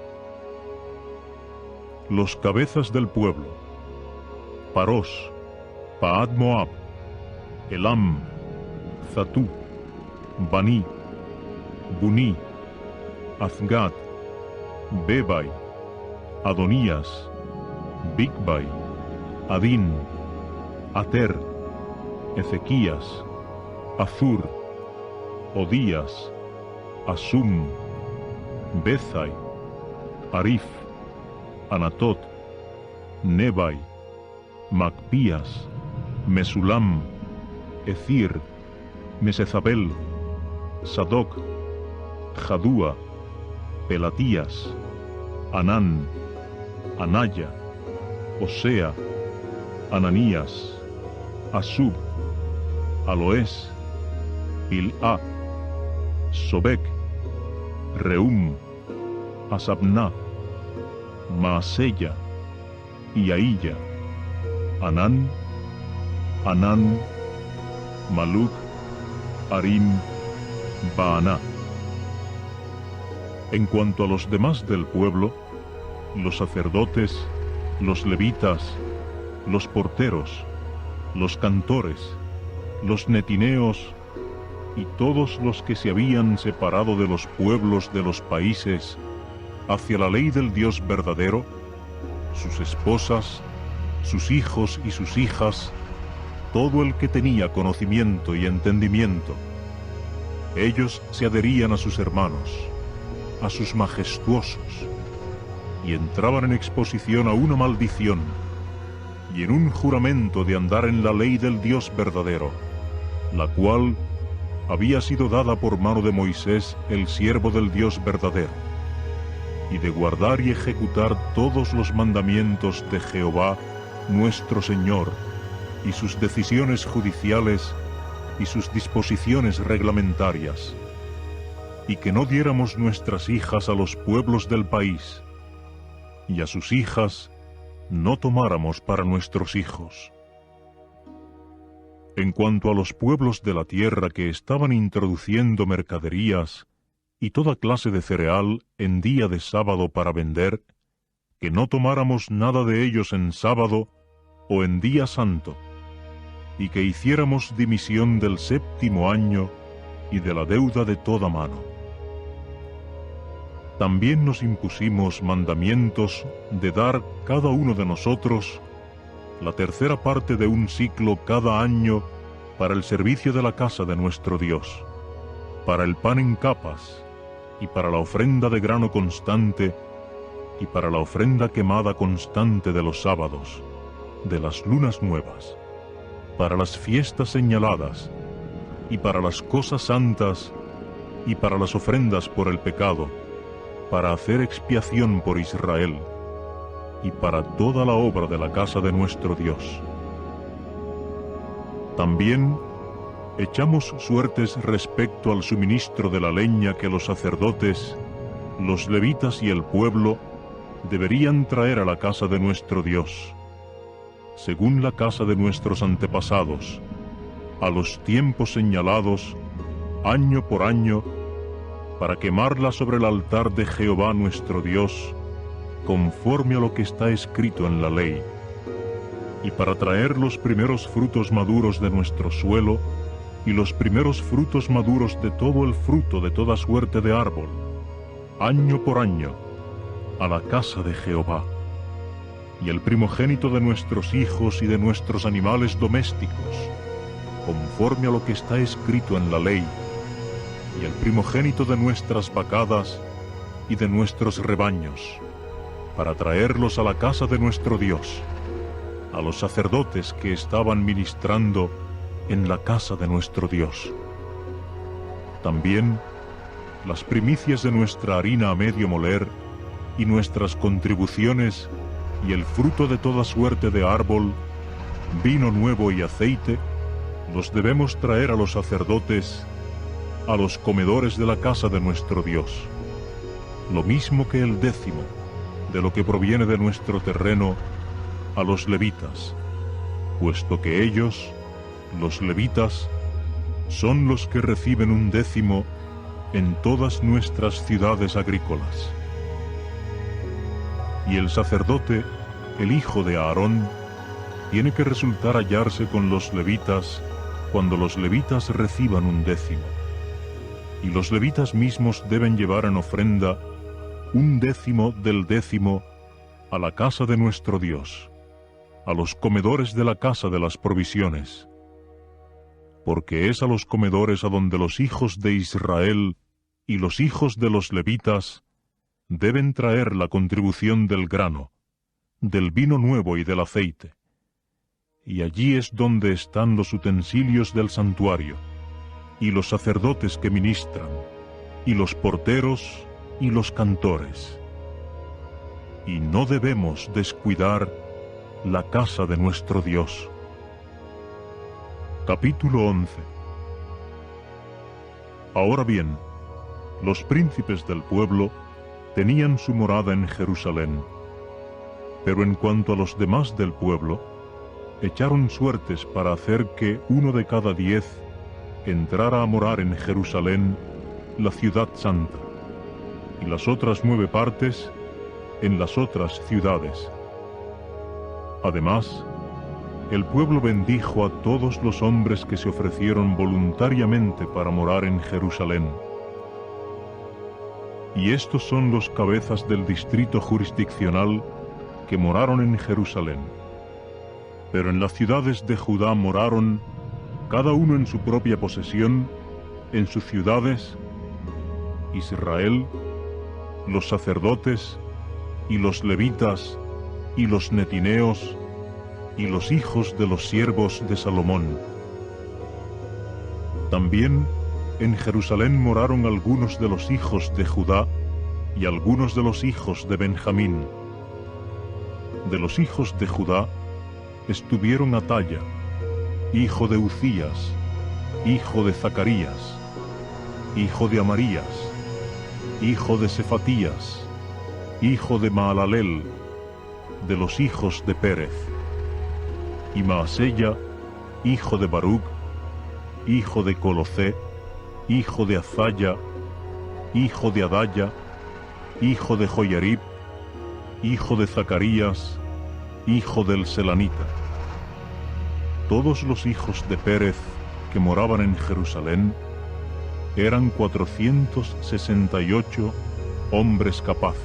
Los cabezas del pueblo: Parós, Paad Moab, Elam, Zatú, Baní, Buní, Azgad, Bebai, Adonías, Bigbai, Adín, Ater, Ezequías, Azur, Odías, Asum, Bezai, Arif, Anatot, Nebai, Macpías, Mesulam, Ecir, Mesezabel, Sadoc, Jadúa, Pelatías, Anán, Anaya, Osea, Ananías, Asub, Aloés, Pilá, Sobek, Reum, Asabná, Maaseya y Ahilla, Anán, Anán, Maluc, Arim, Baaná. En cuanto a los demás del pueblo, los sacerdotes, los levitas, los porteros, los cantores, los netineos y todos los que se habían separado de los pueblos de los países hacia la ley del Dios verdadero, sus esposas, sus hijos y sus hijas, todo el que tenía conocimiento y entendimiento, ellos se adherían a sus hermanos, a sus majestuosos, y entraban en exposición a una maldición y en un juramento de andar en la ley del Dios verdadero, la cual había sido dada por mano de Moisés, el siervo del Dios verdadero, y de guardar y ejecutar todos los mandamientos de Jehová nuestro Señor, y sus decisiones judiciales y sus disposiciones reglamentarias, y que no diéramos nuestras hijas a los pueblos del país, y a sus hijas no tomáramos para nuestros hijos. En cuanto a los pueblos de la tierra que estaban introduciendo mercaderías y toda clase de cereal en día de sábado para vender, que no tomáramos nada de ellos en sábado o en día santo, y que hiciéramos dimisión del 7º año y de la deuda de toda mano. También nos impusimos mandamientos de dar cada uno de nosotros la 1/3 parte de un siclo cada año para el servicio de la casa de nuestro Dios, para el pan en capas, y para la ofrenda de grano constante, y para la ofrenda quemada constante de los sábados, de las lunas nuevas, para las fiestas señaladas, y para las cosas santas, y para las ofrendas por el pecado, para hacer expiación por Israel, y para toda la obra de la casa de nuestro Dios. También echamos suertes respecto al suministro de la leña que los sacerdotes, los levitas y el pueblo deberían traer a la casa de nuestro Dios, según la casa de nuestros antepasados, a los tiempos señalados, año por año, para quemarla sobre el altar de Jehová nuestro Dios, conforme a lo que está escrito en la ley, y para traer los primeros frutos maduros de nuestro suelo, y los primeros frutos maduros de todo el fruto de toda suerte de árbol, año por año, a la casa de Jehová, y el primogénito de nuestros hijos y de nuestros animales domésticos, conforme a lo que está escrito en la ley, y el primogénito de nuestras vacadas y de nuestros rebaños, para traerlos a la casa de nuestro Dios, a los sacerdotes que estaban ministrando en la casa de nuestro Dios. También las primicias de nuestra harina a medio moler, y nuestras contribuciones, y el fruto de toda suerte de árbol, vino nuevo y aceite, los debemos traer a los sacerdotes, a los comedores de la casa de nuestro Dios, lo mismo que el 10º de lo que proviene de nuestro terreno, a los levitas, puesto que ellos, los levitas, son los que reciben un 10º en todas nuestras ciudades agrícolas. Y el sacerdote, el hijo de Aarón, tiene que resultar hallarse con los levitas cuando los levitas reciban un 10º. Y los levitas mismos deben llevar en ofrenda un 10º del 10º a la casa de nuestro Dios, a los comedores de la casa de las provisiones, porque es a los comedores a donde los hijos de Israel y los hijos de los levitas deben traer la contribución del grano, del vino nuevo y del aceite. Y allí es donde están los utensilios del santuario, y los sacerdotes que ministran, y los porteros y los cantores. Y no debemos descuidar la casa de nuestro Dios. Capítulo 11. Ahora bien, los príncipes del pueblo tenían su morada en Jerusalén, pero en cuanto a los demás del pueblo, echaron suertes para hacer que 1 de cada 10 entrara a morar en Jerusalén, la ciudad santa, y las otras 9 partes en las otras ciudades. Además, el pueblo bendijo a todos los hombres que se ofrecieron voluntariamente para morar en Jerusalén. Y estos son los cabezas del distrito jurisdiccional que moraron en Jerusalén. Pero en las ciudades de Judá moraron, cada uno en su propia posesión, en sus ciudades, Israel, los sacerdotes, y los levitas, y los netineos, y los hijos de los siervos de Salomón. También en Jerusalén moraron algunos de los hijos de Judá y algunos de los hijos de Benjamín. De los hijos de Judá estuvieron Ataya, hijo de Ucías, hijo de Zacarías, hijo de Amarías, hijo de Cefatías, hijo de Maalalel, de los hijos de Pérez, y Maasella, hijo de Baruc, hijo de Colocé, hijo de Azaya, hijo de Adaya, hijo de Joyarib, hijo de Zacarías, hijo del Selanita. Todos los hijos de Pérez que moraban en Jerusalén eran 468 hombres capaces.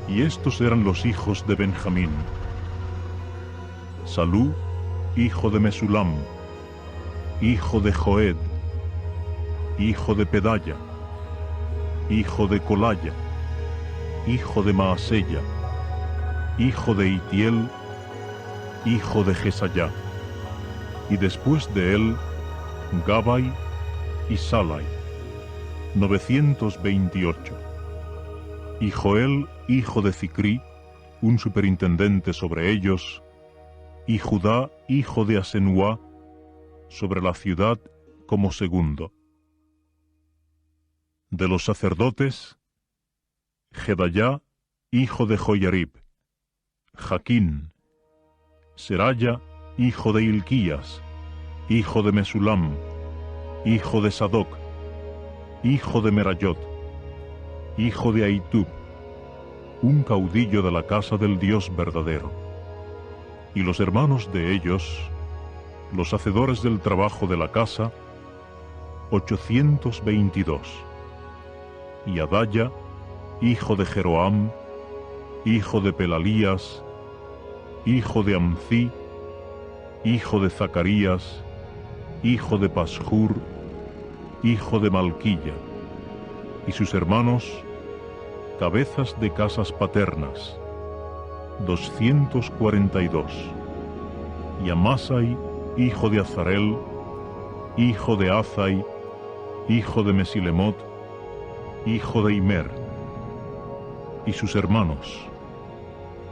Y estos eran los hijos de Benjamín: Salú, hijo de Mesulam, hijo de Joed, hijo de Pedaya, hijo de Colaya, hijo de Maasella, hijo de Itiel, hijo de Jesayá, y después de él, Gabai y Salai, 928. Y Joel, hijo de Zicrí, un superintendente sobre ellos, y Judá, hijo de Asenuá, sobre la ciudad como segundo. De los sacerdotes, Gedayá, hijo de Joyarib, Jaquín, Seraya, hijo de Hilquías, hijo de Mesulam, hijo de Sadoc, hijo de Merayot, hijo de Ahitub, un caudillo de la casa del Dios verdadero. Y los hermanos de ellos, los hacedores del trabajo de la casa, 822. Y Adaya, hijo de Jeroam, hijo de Pelalías, hijo de Amzi, hijo de Zacarías, hijo de Pashur, hijo de Malquilla, y sus hermanos, cabezas de casas paternas, 242. Y Amasai, hijo de Azarel, hijo de Azai, hijo de Mesilemot, hijo de Imer, y sus hermanos,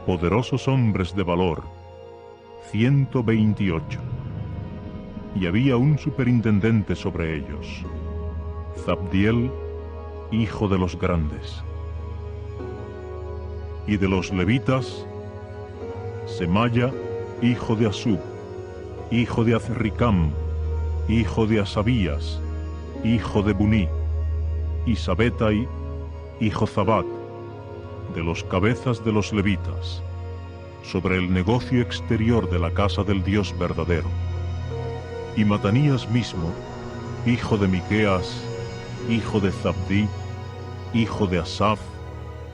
poderosos hombres de valor, 128. Y había un superintendente sobre ellos, Zabdiel, hijo de los grandes. Y de los levitas, Semaya, hijo de Asub, hijo de Azricam, hijo de Asabías, hijo de Buní, y Sabetai, hijo Zabat, de los cabezas de los levitas, sobre el negocio exterior de la casa del Dios verdadero. Y Matanías mismo, hijo de Miqueas, hijo de Zabdí, hijo de Asaf,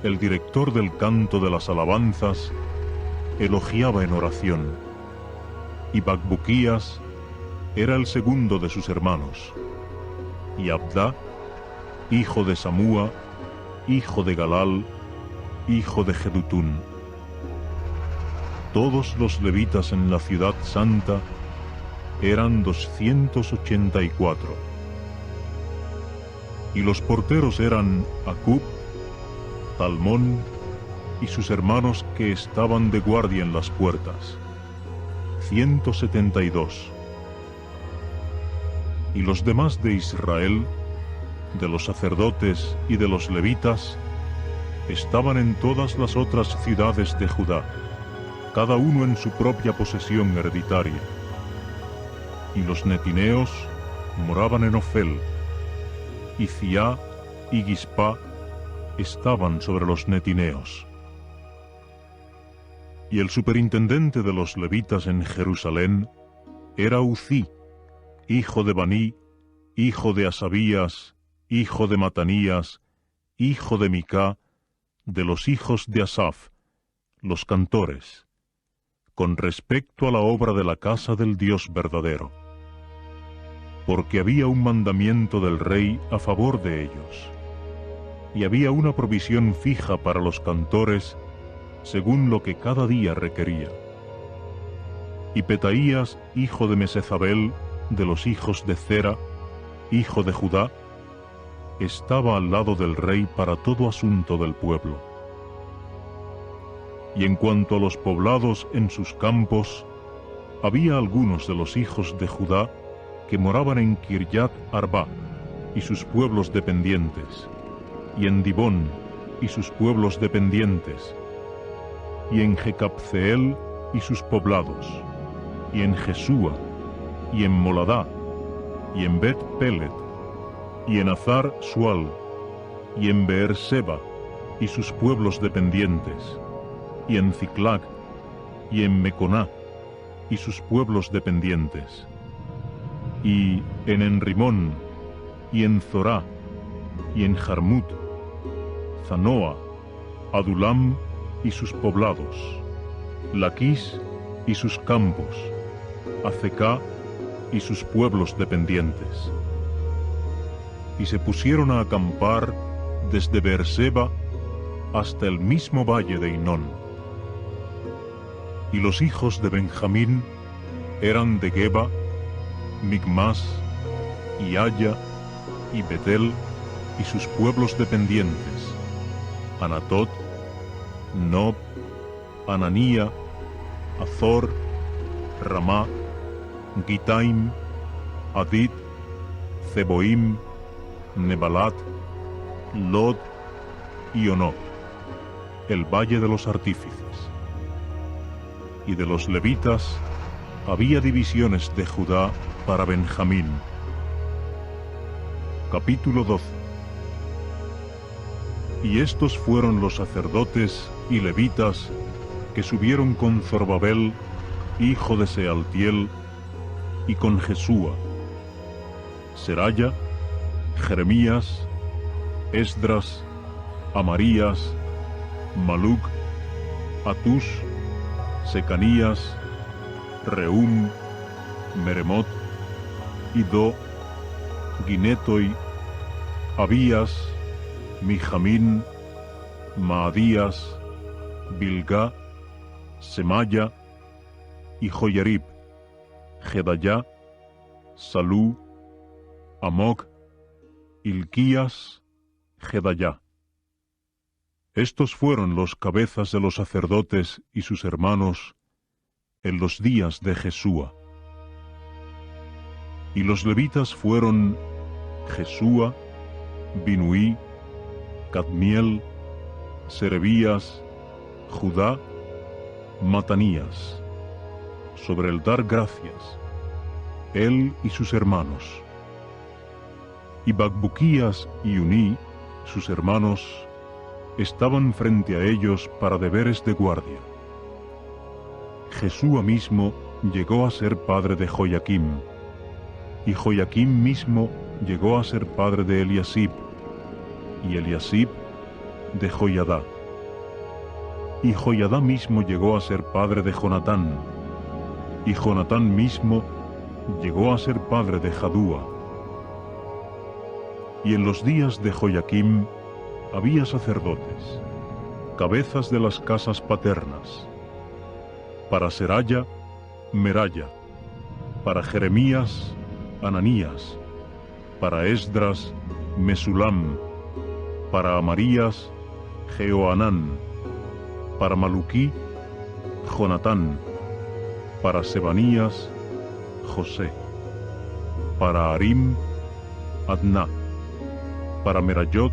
el director del canto de las alabanzas, elogiaba en oración. Y Bacbuquías era el segundo de sus hermanos. Y Abdá, hijo de Samúa, hijo de Galal, hijo de Jedutún. Todos los levitas en la ciudad santa eran 284. Y los porteros eran Acub, Talmón y sus hermanos que estaban de guardia en las puertas, 172. Y los demás de Israel, de los sacerdotes y de los levitas, estaban en todas las otras ciudades de Judá, cada uno en su propia posesión hereditaria. Y los netineos moraban en Ofel, y Ciá y Gispa estaban sobre los netineos. Y el superintendente de los levitas en Jerusalén era Uzí, hijo de Baní, hijo de Asabías, hijo de Matanías, hijo de Micá, de los hijos de Asaf, los cantores, con respecto a la obra de la casa del Dios verdadero, porque había un mandamiento del rey a favor de ellos, y había una provisión fija para los cantores, según lo que cada día requería. Y Petaías, hijo de Mesezabel, de los hijos de Zera, hijo de Judá, estaba al lado del rey para todo asunto del pueblo. Y en cuanto a los poblados en sus campos, había algunos de los hijos de Judá que moraban en Kirjat Arba y sus pueblos dependientes, y en Dibón y sus pueblos dependientes, y en Jecabceel y sus poblados, y en Jesúa, y en Moladá, y en Bet Pelet, y en Azar Sual, y en Beerseba y sus pueblos dependientes, y en Ziclag, y en Meconá y sus pueblos dependientes, y en Enrimón, y en Zorá, y en Jarmut, Zanoa, Adulam y sus poblados, Laquís y sus campos, Azecá y sus pueblos dependientes. Y se pusieron a acampar desde Beerseba hasta el mismo valle de Hinón. Y los hijos de Benjamín eran de Geba, Micmas, y Aya, y Betel, y sus pueblos dependientes, Anatot, Nob, Ananía, Azor, Ramá, Gitaim, Adid, Zeboim, Nebalat, Lod y Ono, el valle de los artífices. Y de los levitas había divisiones de Judá para Benjamín. Capítulo 12. Y estos fueron los sacerdotes y levitas que subieron con Zorobabel, hijo de Sealtiel, y con Jesúa, Seraya, Jeremías, Esdras, Amarías, Maluc, Atus, Secanías, Reum, Meremot, Iddo, Ginetoi, Abías, Mijamín, Maadías, Bilgá, Semaya y Joyarib, Jedayá, Salú, Amoc, Hilquías, Jedayá. Estos fueron los cabezas de los sacerdotes y sus hermanos en los días de Jesúa. Y los levitas fueron Jesúa, Binuí, Cadmiel, Serebías, Judá, Matanías, sobre el dar gracias, él y sus hermanos. Y Bacbuquías y Uní, sus hermanos, estaban frente a ellos para deberes de guardia. Jesúa mismo llegó a ser padre de Joyaquim, y Joyaquim mismo llegó a ser padre de Eliasib, y Eliasib de Joyadá. Y Joyadá mismo llegó a ser padre de Jonatán, y Jonatán mismo llegó a ser padre de Jadúa. Y en los días de Joyaquim había sacerdotes, cabezas de las casas paternas, para Seraya, Meraya, para Jeremías, Ananías, para Esdras, Mesulam, para Amarías, Jehoanán, para Maluquí, Jonatán, para Sebanías, José, para Arim, Adná, para Merayot,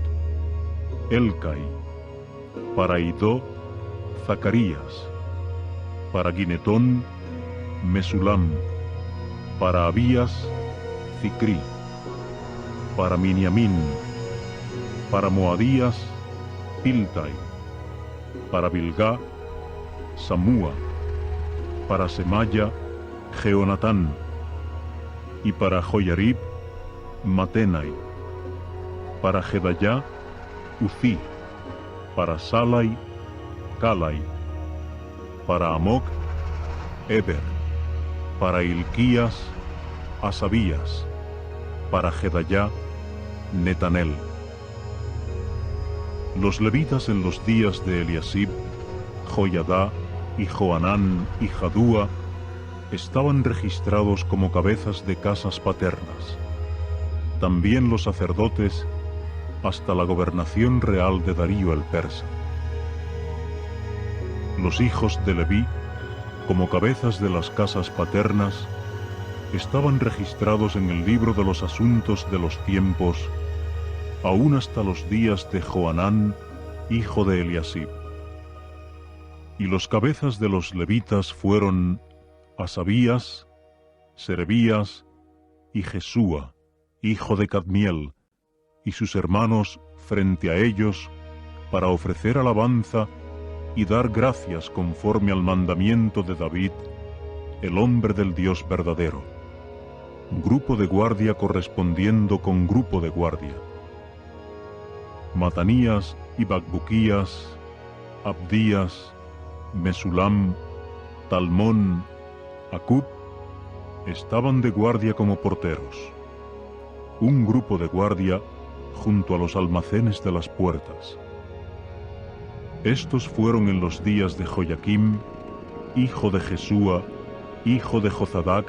Elcai, para Iddo, Zacarías, para Ginetón, Mesulam, para Abías, Zicrí, para Miniamín, para Moadías, Piltai, para Bilgá, Samúa, para Semaya, Jeonatán, y para Joyarib, Matenai, para Jedayá, Uzí, para Salai, Calai, para Amoc, Eber, para Hilquías, Asabías, para Jedayá, Netanel. Los levitas en los días de Eliasib, Joyadá y Joanán y Jadúa estaban registrados como cabezas de casas paternas. También los sacerdotes hasta la gobernación real de Darío el persa. Los hijos de Leví, como cabezas de las casas paternas, estaban registrados en el libro de los asuntos de los tiempos, aún hasta los días de Joanán, hijo de Eliasib. Y los cabezas de los levitas fueron Asabías, Serebías y Jesúa, hijo de Cadmiel, y sus hermanos frente a ellos, para ofrecer alabanza y dar gracias conforme al mandamiento de David, el hombre del Dios verdadero. Grupo de guardia correspondiendo con grupo de guardia. Matanías y Bacbuquías, Abdías, Mesulam, Talmón, Acub, estaban de guardia como porteros. Un grupo de guardia junto a los almacenes de las puertas. Estos fueron en los días de Joyaquim, hijo de Jesúa, hijo de Jozadac,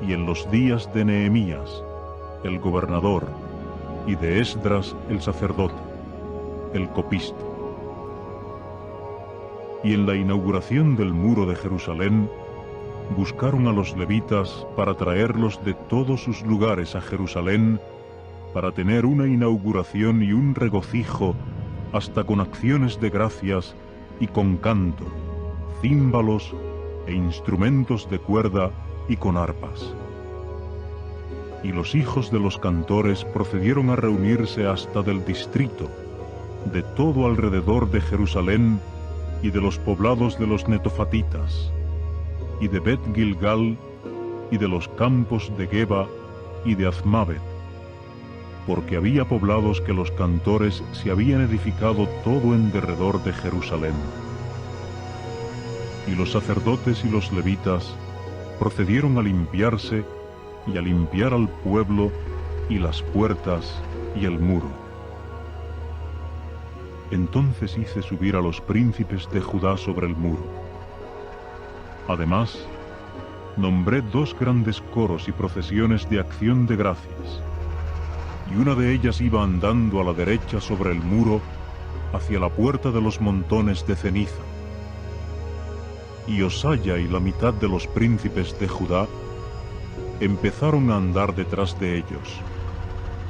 y en los días de Nehemías, el gobernador, y de Esdras el sacerdote, el copista. Y en la inauguración del muro de Jerusalén, buscaron a los levitas para traerlos de todos sus lugares a Jerusalén, para tener una inauguración y un regocijo, hasta con acciones de gracias y con canto, címbalos e instrumentos de cuerda y con arpas. Y los hijos de los cantores procedieron a reunirse hasta del distrito, de todo alrededor de Jerusalén y de los poblados de los netofatitas, y de Bet Gilgal, y de los campos de Geba y de Azmavet, porque había poblados que los cantores se habían edificado todo en derredor de Jerusalén. Y los sacerdotes y los levitas procedieron a limpiarse y a limpiar al pueblo y las puertas y el muro. Entonces hice subir a los príncipes de Judá sobre el muro. Además, nombré 2 grandes coros y procesiones de acción de gracias, y una de ellas iba andando a la derecha sobre el muro hacia la puerta de los montones de ceniza. Y Osaya y la mitad de los príncipes de Judá empezaron a andar detrás de ellos,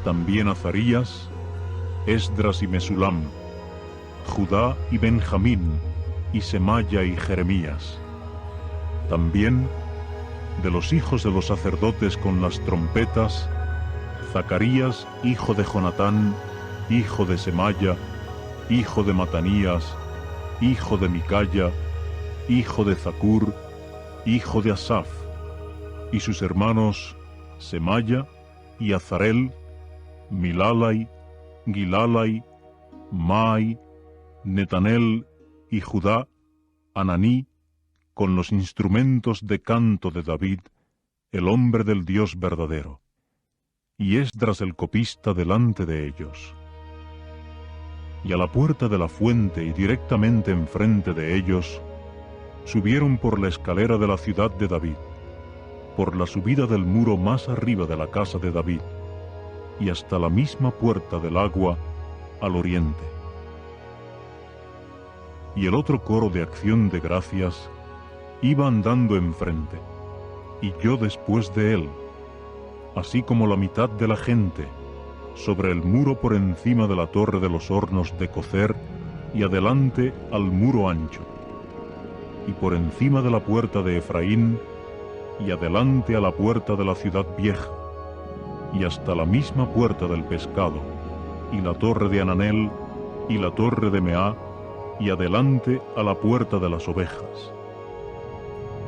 también Azarías, Esdras y Mesulam, Judá y Benjamín, y Semaya y Jeremías. También, de los hijos de los sacerdotes con las trompetas, Zacarías, hijo de Jonatán, hijo de Semaya, hijo de Matanías, hijo de Micaya, hijo de Zacur, hijo de Asaf, y sus hermanos Semaya y Azarel, Milalai, Gilalai, Mai, Netanel y Judá, Ananí, con los instrumentos de canto de David, el hombre del Dios verdadero, y Esdras el copista delante de ellos. Y a la puerta de la fuente y directamente enfrente de ellos, subieron por la escalera de la ciudad de David, por la subida del muro más arriba de la casa de David, y hasta la misma puerta del agua al oriente. Y el otro coro de acción de gracias iba andando enfrente, y yo después de él, así como la mitad de la gente, sobre el muro por encima de la torre de los hornos de cocer, y adelante al muro ancho, y por encima de la puerta de Efraín, y adelante a la puerta de la ciudad vieja, y hasta la misma puerta del pescado, y la torre de Ananel, y la torre de Meá, y adelante a la puerta de las ovejas.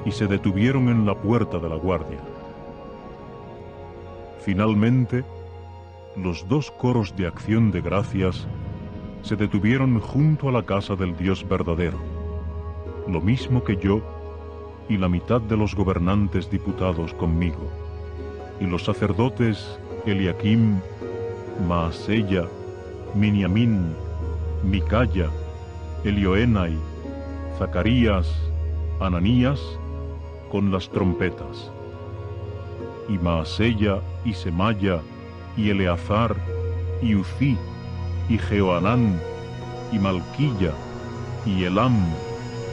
Y se detuvieron en la puerta de la guardia. Finalmente, los 2 coros de acción de gracias se detuvieron junto a la casa del Dios verdadero, lo mismo que yo y la mitad de los gobernantes diputados conmigo, y los sacerdotes Eliakim, Maaseya, Miniamín, Micaya, Elioenai, Zacarías, Ananías, con las trompetas, y Maaseya y Semaya y Eleazar y Uzí y Jehoanán y Malquilla y Elam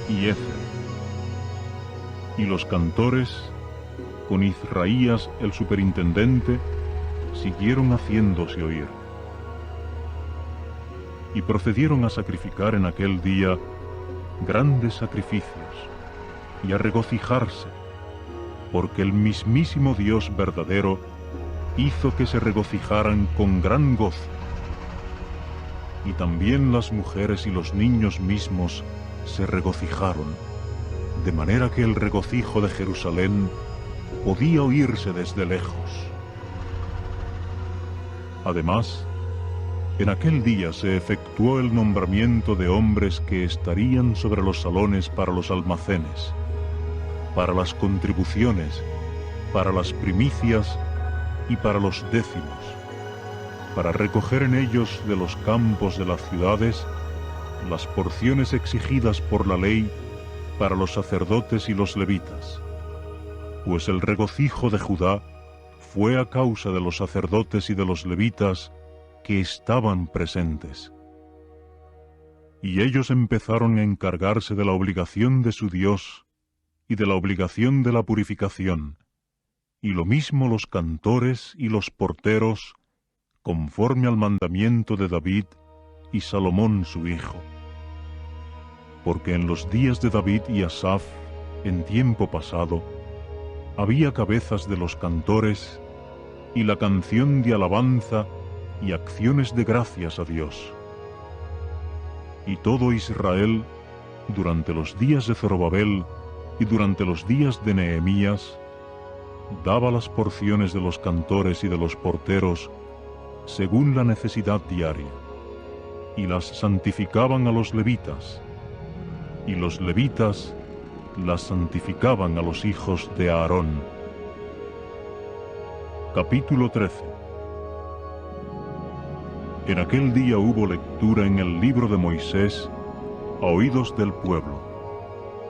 y Ezer. Y los cantores, con Izraías el superintendente, siguieron haciéndose oír. Y procedieron a sacrificar en aquel día grandes sacrificios y a regocijarse, porque el mismísimo Dios verdadero hizo que se regocijaran con gran gozo. Y también las mujeres y los niños mismos se regocijaron, de manera que el regocijo de Jerusalén podía oírse desde lejos. Además, en aquel día se efectuó el nombramiento de hombres que estarían sobre los salones para los almacenes, para las contribuciones, para las primicias y para los décimos, para recoger en ellos de los campos de las ciudades las porciones exigidas por la ley para los sacerdotes y los levitas, pues el regocijo de Judá fue a causa de los sacerdotes y de los levitas que estaban presentes. Y ellos empezaron a encargarse de la obligación de su Dios y de la obligación de la purificación, y lo mismo los cantores y los porteros, conforme al mandamiento de David y Salomón su hijo. Porque en los días de David y Asaf, en tiempo pasado, había cabezas de los cantores y la canción de alabanza y acciones de gracias a Dios. Y todo Israel, durante los días de Zorobabel y durante los días de Nehemías, daba las porciones de los cantores y de los porteros según la necesidad diaria, y las santificaban a los levitas, y los levitas las santificaban a los hijos de Aarón. Capítulo 13. En aquel día hubo lectura en el libro de Moisés a oídos del pueblo,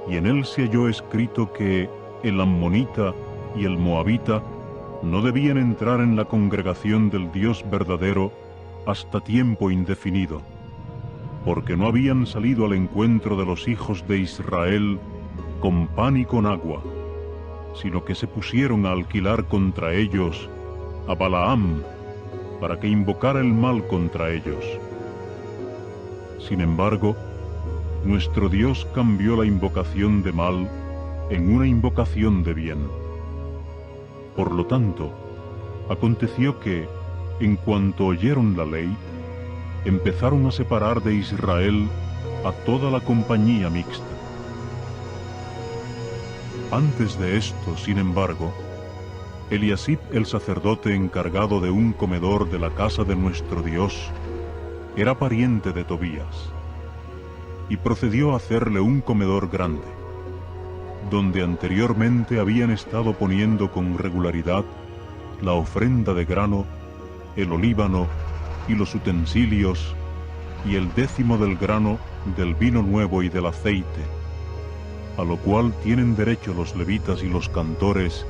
y en él se halló escrito que el ammonita y el moabita no debían entrar en la congregación del Dios verdadero hasta tiempo indefinido, porque no habían salido al encuentro de los hijos de Israel con pan y con agua, sino que se pusieron a alquilar contra ellos a Balaam, para que invocara el mal contra ellos. Sin embargo, nuestro Dios cambió la invocación de mal en una invocación de bien. Por lo tanto, aconteció que, en cuanto oyeron la ley, empezaron a separar de Israel a toda la compañía mixta. Antes de esto, sin embargo, Eliasib el sacerdote encargado de un comedor de la casa de nuestro Dios era pariente de Tobías, y procedió a hacerle un comedor grande, donde anteriormente habían estado poniendo con regularidad la ofrenda de grano, el olíbano y los utensilios, y el 10º del grano, del vino nuevo y del aceite, a lo cual tienen derecho los levitas y los cantores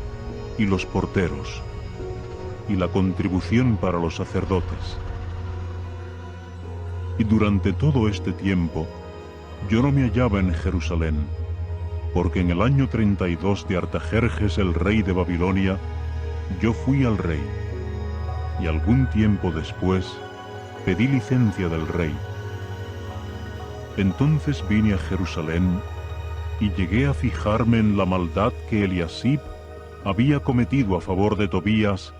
y los porteros, y la contribución para los sacerdotes. Y durante todo este tiempo yo no me hallaba en Jerusalén, porque en el año 32 de Artajerjes el rey de Babilonia, yo fui al rey, y algún tiempo después pedí licencia del rey. Entonces vine a Jerusalén y llegué a fijarme en la maldad que Eliasib había cometido a favor de Tobías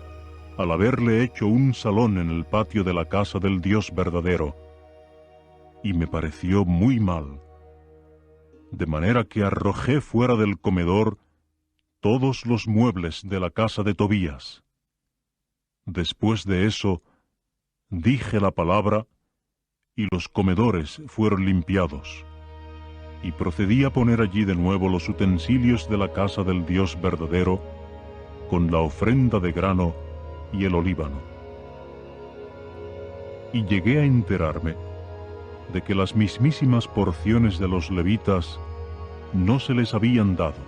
al haberle hecho un salón en el patio de la casa del Dios verdadero, y me pareció muy mal, de manera que arrojé fuera del comedor todos los muebles de la casa de Tobías. Después de eso, dije la palabra, y los comedores fueron limpiados, y procedí a poner allí de nuevo los utensilios de la casa del Dios verdadero, con la ofrenda de grano y el olíbano. Y llegué a enterarme de que las mismísimas porciones de los levitas no se les habían dado,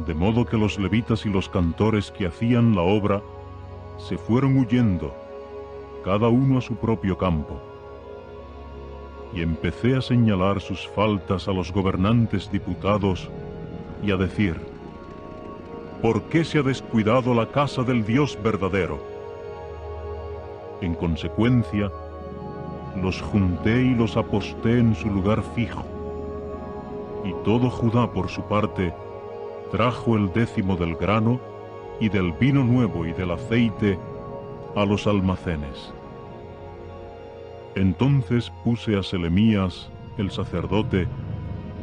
de modo que los levitas y los cantores que hacían la obra se fueron huyendo, cada uno a su propio campo. Y empecé a señalar sus faltas a los gobernantes diputados y a decir: ¿por qué se ha descuidado la casa del Dios verdadero? En consecuencia, los junté y los aposté en su lugar fijo, y todo Judá por su parte trajo el 10º del grano y del vino nuevo y del aceite a los almacenes. Entonces puse a Selemías el sacerdote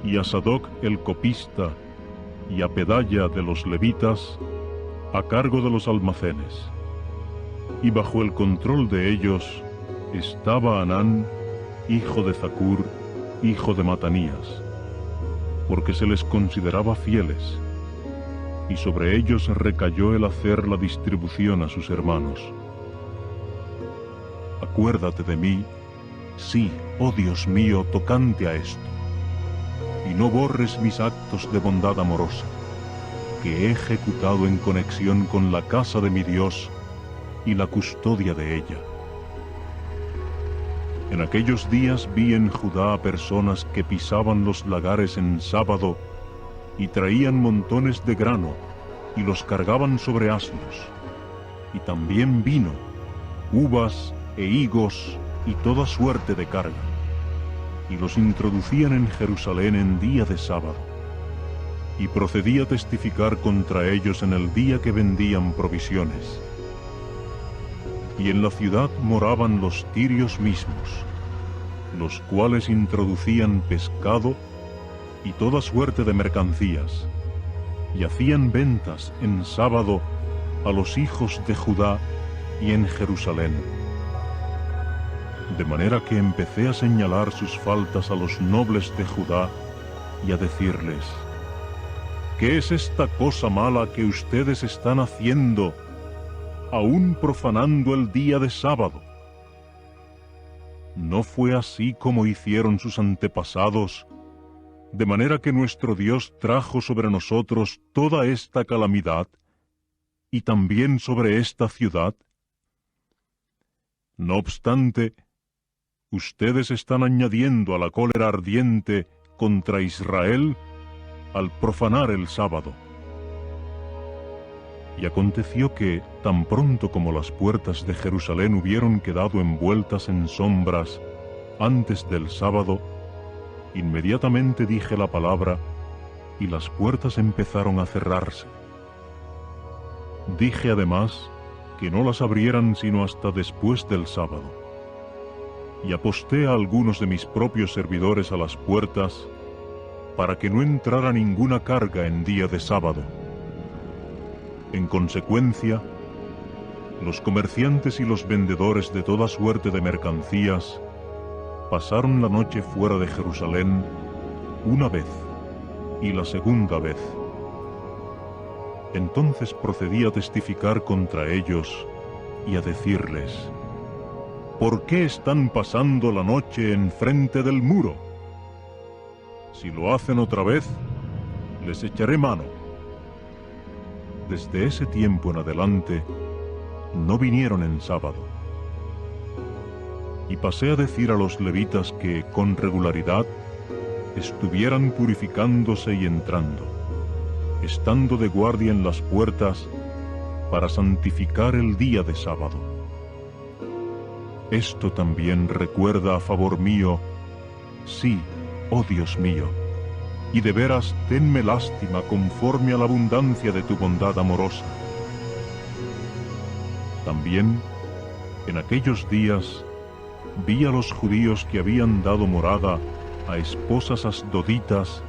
y a Sadoc el copista y a Pedaya de los levitas a cargo de los almacenes, y bajo el control de ellos estaba Anán, hijo de Zacur, hijo de Matanías, porque se les consideraba fieles, y sobre ellos recayó el hacer la distribución a sus hermanos. Acuérdate de mí, sí, oh Dios mío, tocante a esto, y no borres mis actos de bondad amorosa, que he ejecutado en conexión con la casa de mi Dios y la custodia de ella. En aquellos días vi en Judá a personas que pisaban los lagares en sábado y traían montones de grano y los cargaban sobre asnos, y también vino, uvas e higos y toda suerte de carga, y los introducían en Jerusalén en día de sábado, y procedí a testificar contra ellos en el día que vendían provisiones. Y en la ciudad moraban los tirios mismos, los cuales introducían pescado y toda suerte de mercancías, y hacían ventas en sábado a los hijos de Judá y en Jerusalén. De manera que empecé a señalar sus faltas a los nobles de Judá y a decirles: ¿qué es esta cosa mala que ustedes están haciendo, aún profanando el día de sábado? ¿No fue así como hicieron sus antepasados, de manera que nuestro Dios trajo sobre nosotros toda esta calamidad, y también sobre esta ciudad? No obstante, ustedes están añadiendo a la cólera ardiente contra Israel al profanar el sábado. Y aconteció que, tan pronto como las puertas de Jerusalén hubieron quedado envueltas en sombras antes del sábado, inmediatamente dije la palabra, y las puertas empezaron a cerrarse. Dije además que no las abrieran sino hasta después del sábado. Y aposté a algunos de mis propios servidores a las puertas, para que no entrara ninguna carga en día de sábado. En consecuencia, los comerciantes y los vendedores de toda suerte de mercancías pasaron la noche fuera de Jerusalén una vez y la segunda vez. Entonces procedí a testificar contra ellos y a decirles: ¿por qué están pasando la noche enfrente del muro? Si lo hacen otra vez, les echaré mano. Desde ese tiempo en adelante, no vinieron en sábado. Y pasé a decir a los levitas que, con regularidad, estuvieran purificándose y entrando, estando de guardia en las puertas, para santificar el día de sábado. Esto también recuerda a favor mío, sí, oh Dios mío, y de veras tenme lástima conforme a la abundancia de tu bondad amorosa. También, en aquellos días, vi a los judíos que habían dado morada a esposas asdoditas,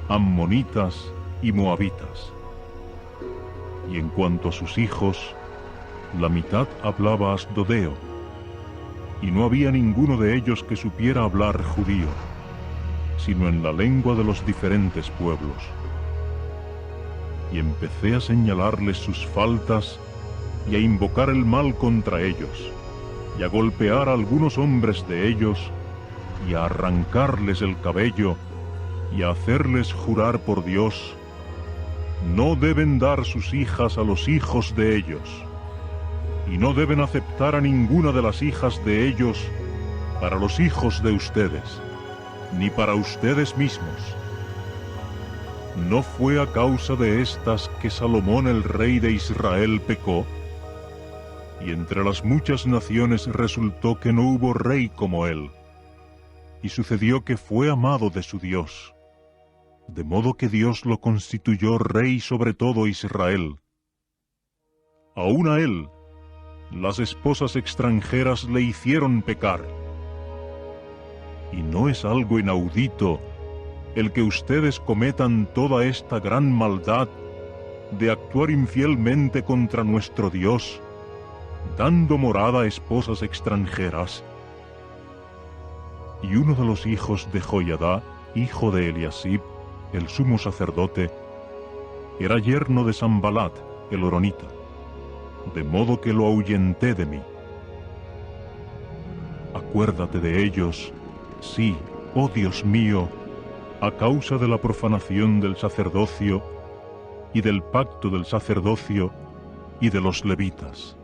ammonitas y moabitas. Y en cuanto a sus hijos, la mitad hablaba asdodeo, y no había ninguno de ellos que supiera hablar judío, sino en la lengua de los diferentes pueblos. Y empecé a señalarles sus faltas y a invocar el mal contra ellos, y a golpear a algunos hombres de ellos, y a arrancarles el cabello, y a hacerles jurar por Dios: no deben dar sus hijas a los hijos de ellos, y no deben aceptar a ninguna de las hijas de ellos para los hijos de ustedes, ni para ustedes mismos. ¿No fue a causa de estas que Salomón el rey de Israel pecó? Y entre las muchas naciones resultó que no hubo rey como él, y sucedió que fue amado de su Dios, de modo que Dios lo constituyó rey sobre todo Israel. Aun a él, las esposas extranjeras le hicieron pecar. Y no es algo inaudito el que ustedes cometan toda esta gran maldad de actuar infielmente contra nuestro Dios, dando morada a esposas extranjeras. Y uno de los hijos de Joiadá, hijo de Eliasib, el sumo sacerdote, era yerno de Sanbalat, el horonita, de modo que lo ahuyenté de mí. Acuérdate de ellos, sí, oh Dios mío, a causa de la profanación del sacerdocio y del pacto del sacerdocio y de los levitas.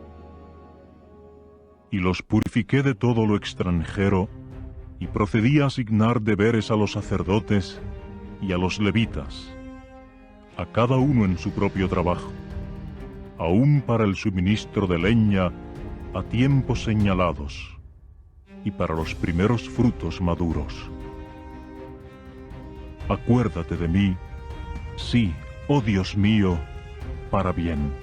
Y los purifiqué de todo lo extranjero, y procedí a asignar deberes a los sacerdotes y a los levitas, a cada uno en su propio trabajo, aún para el suministro de leña a tiempos señalados, y para los primeros frutos maduros. Acuérdate de mí, sí, oh Dios mío, para bien.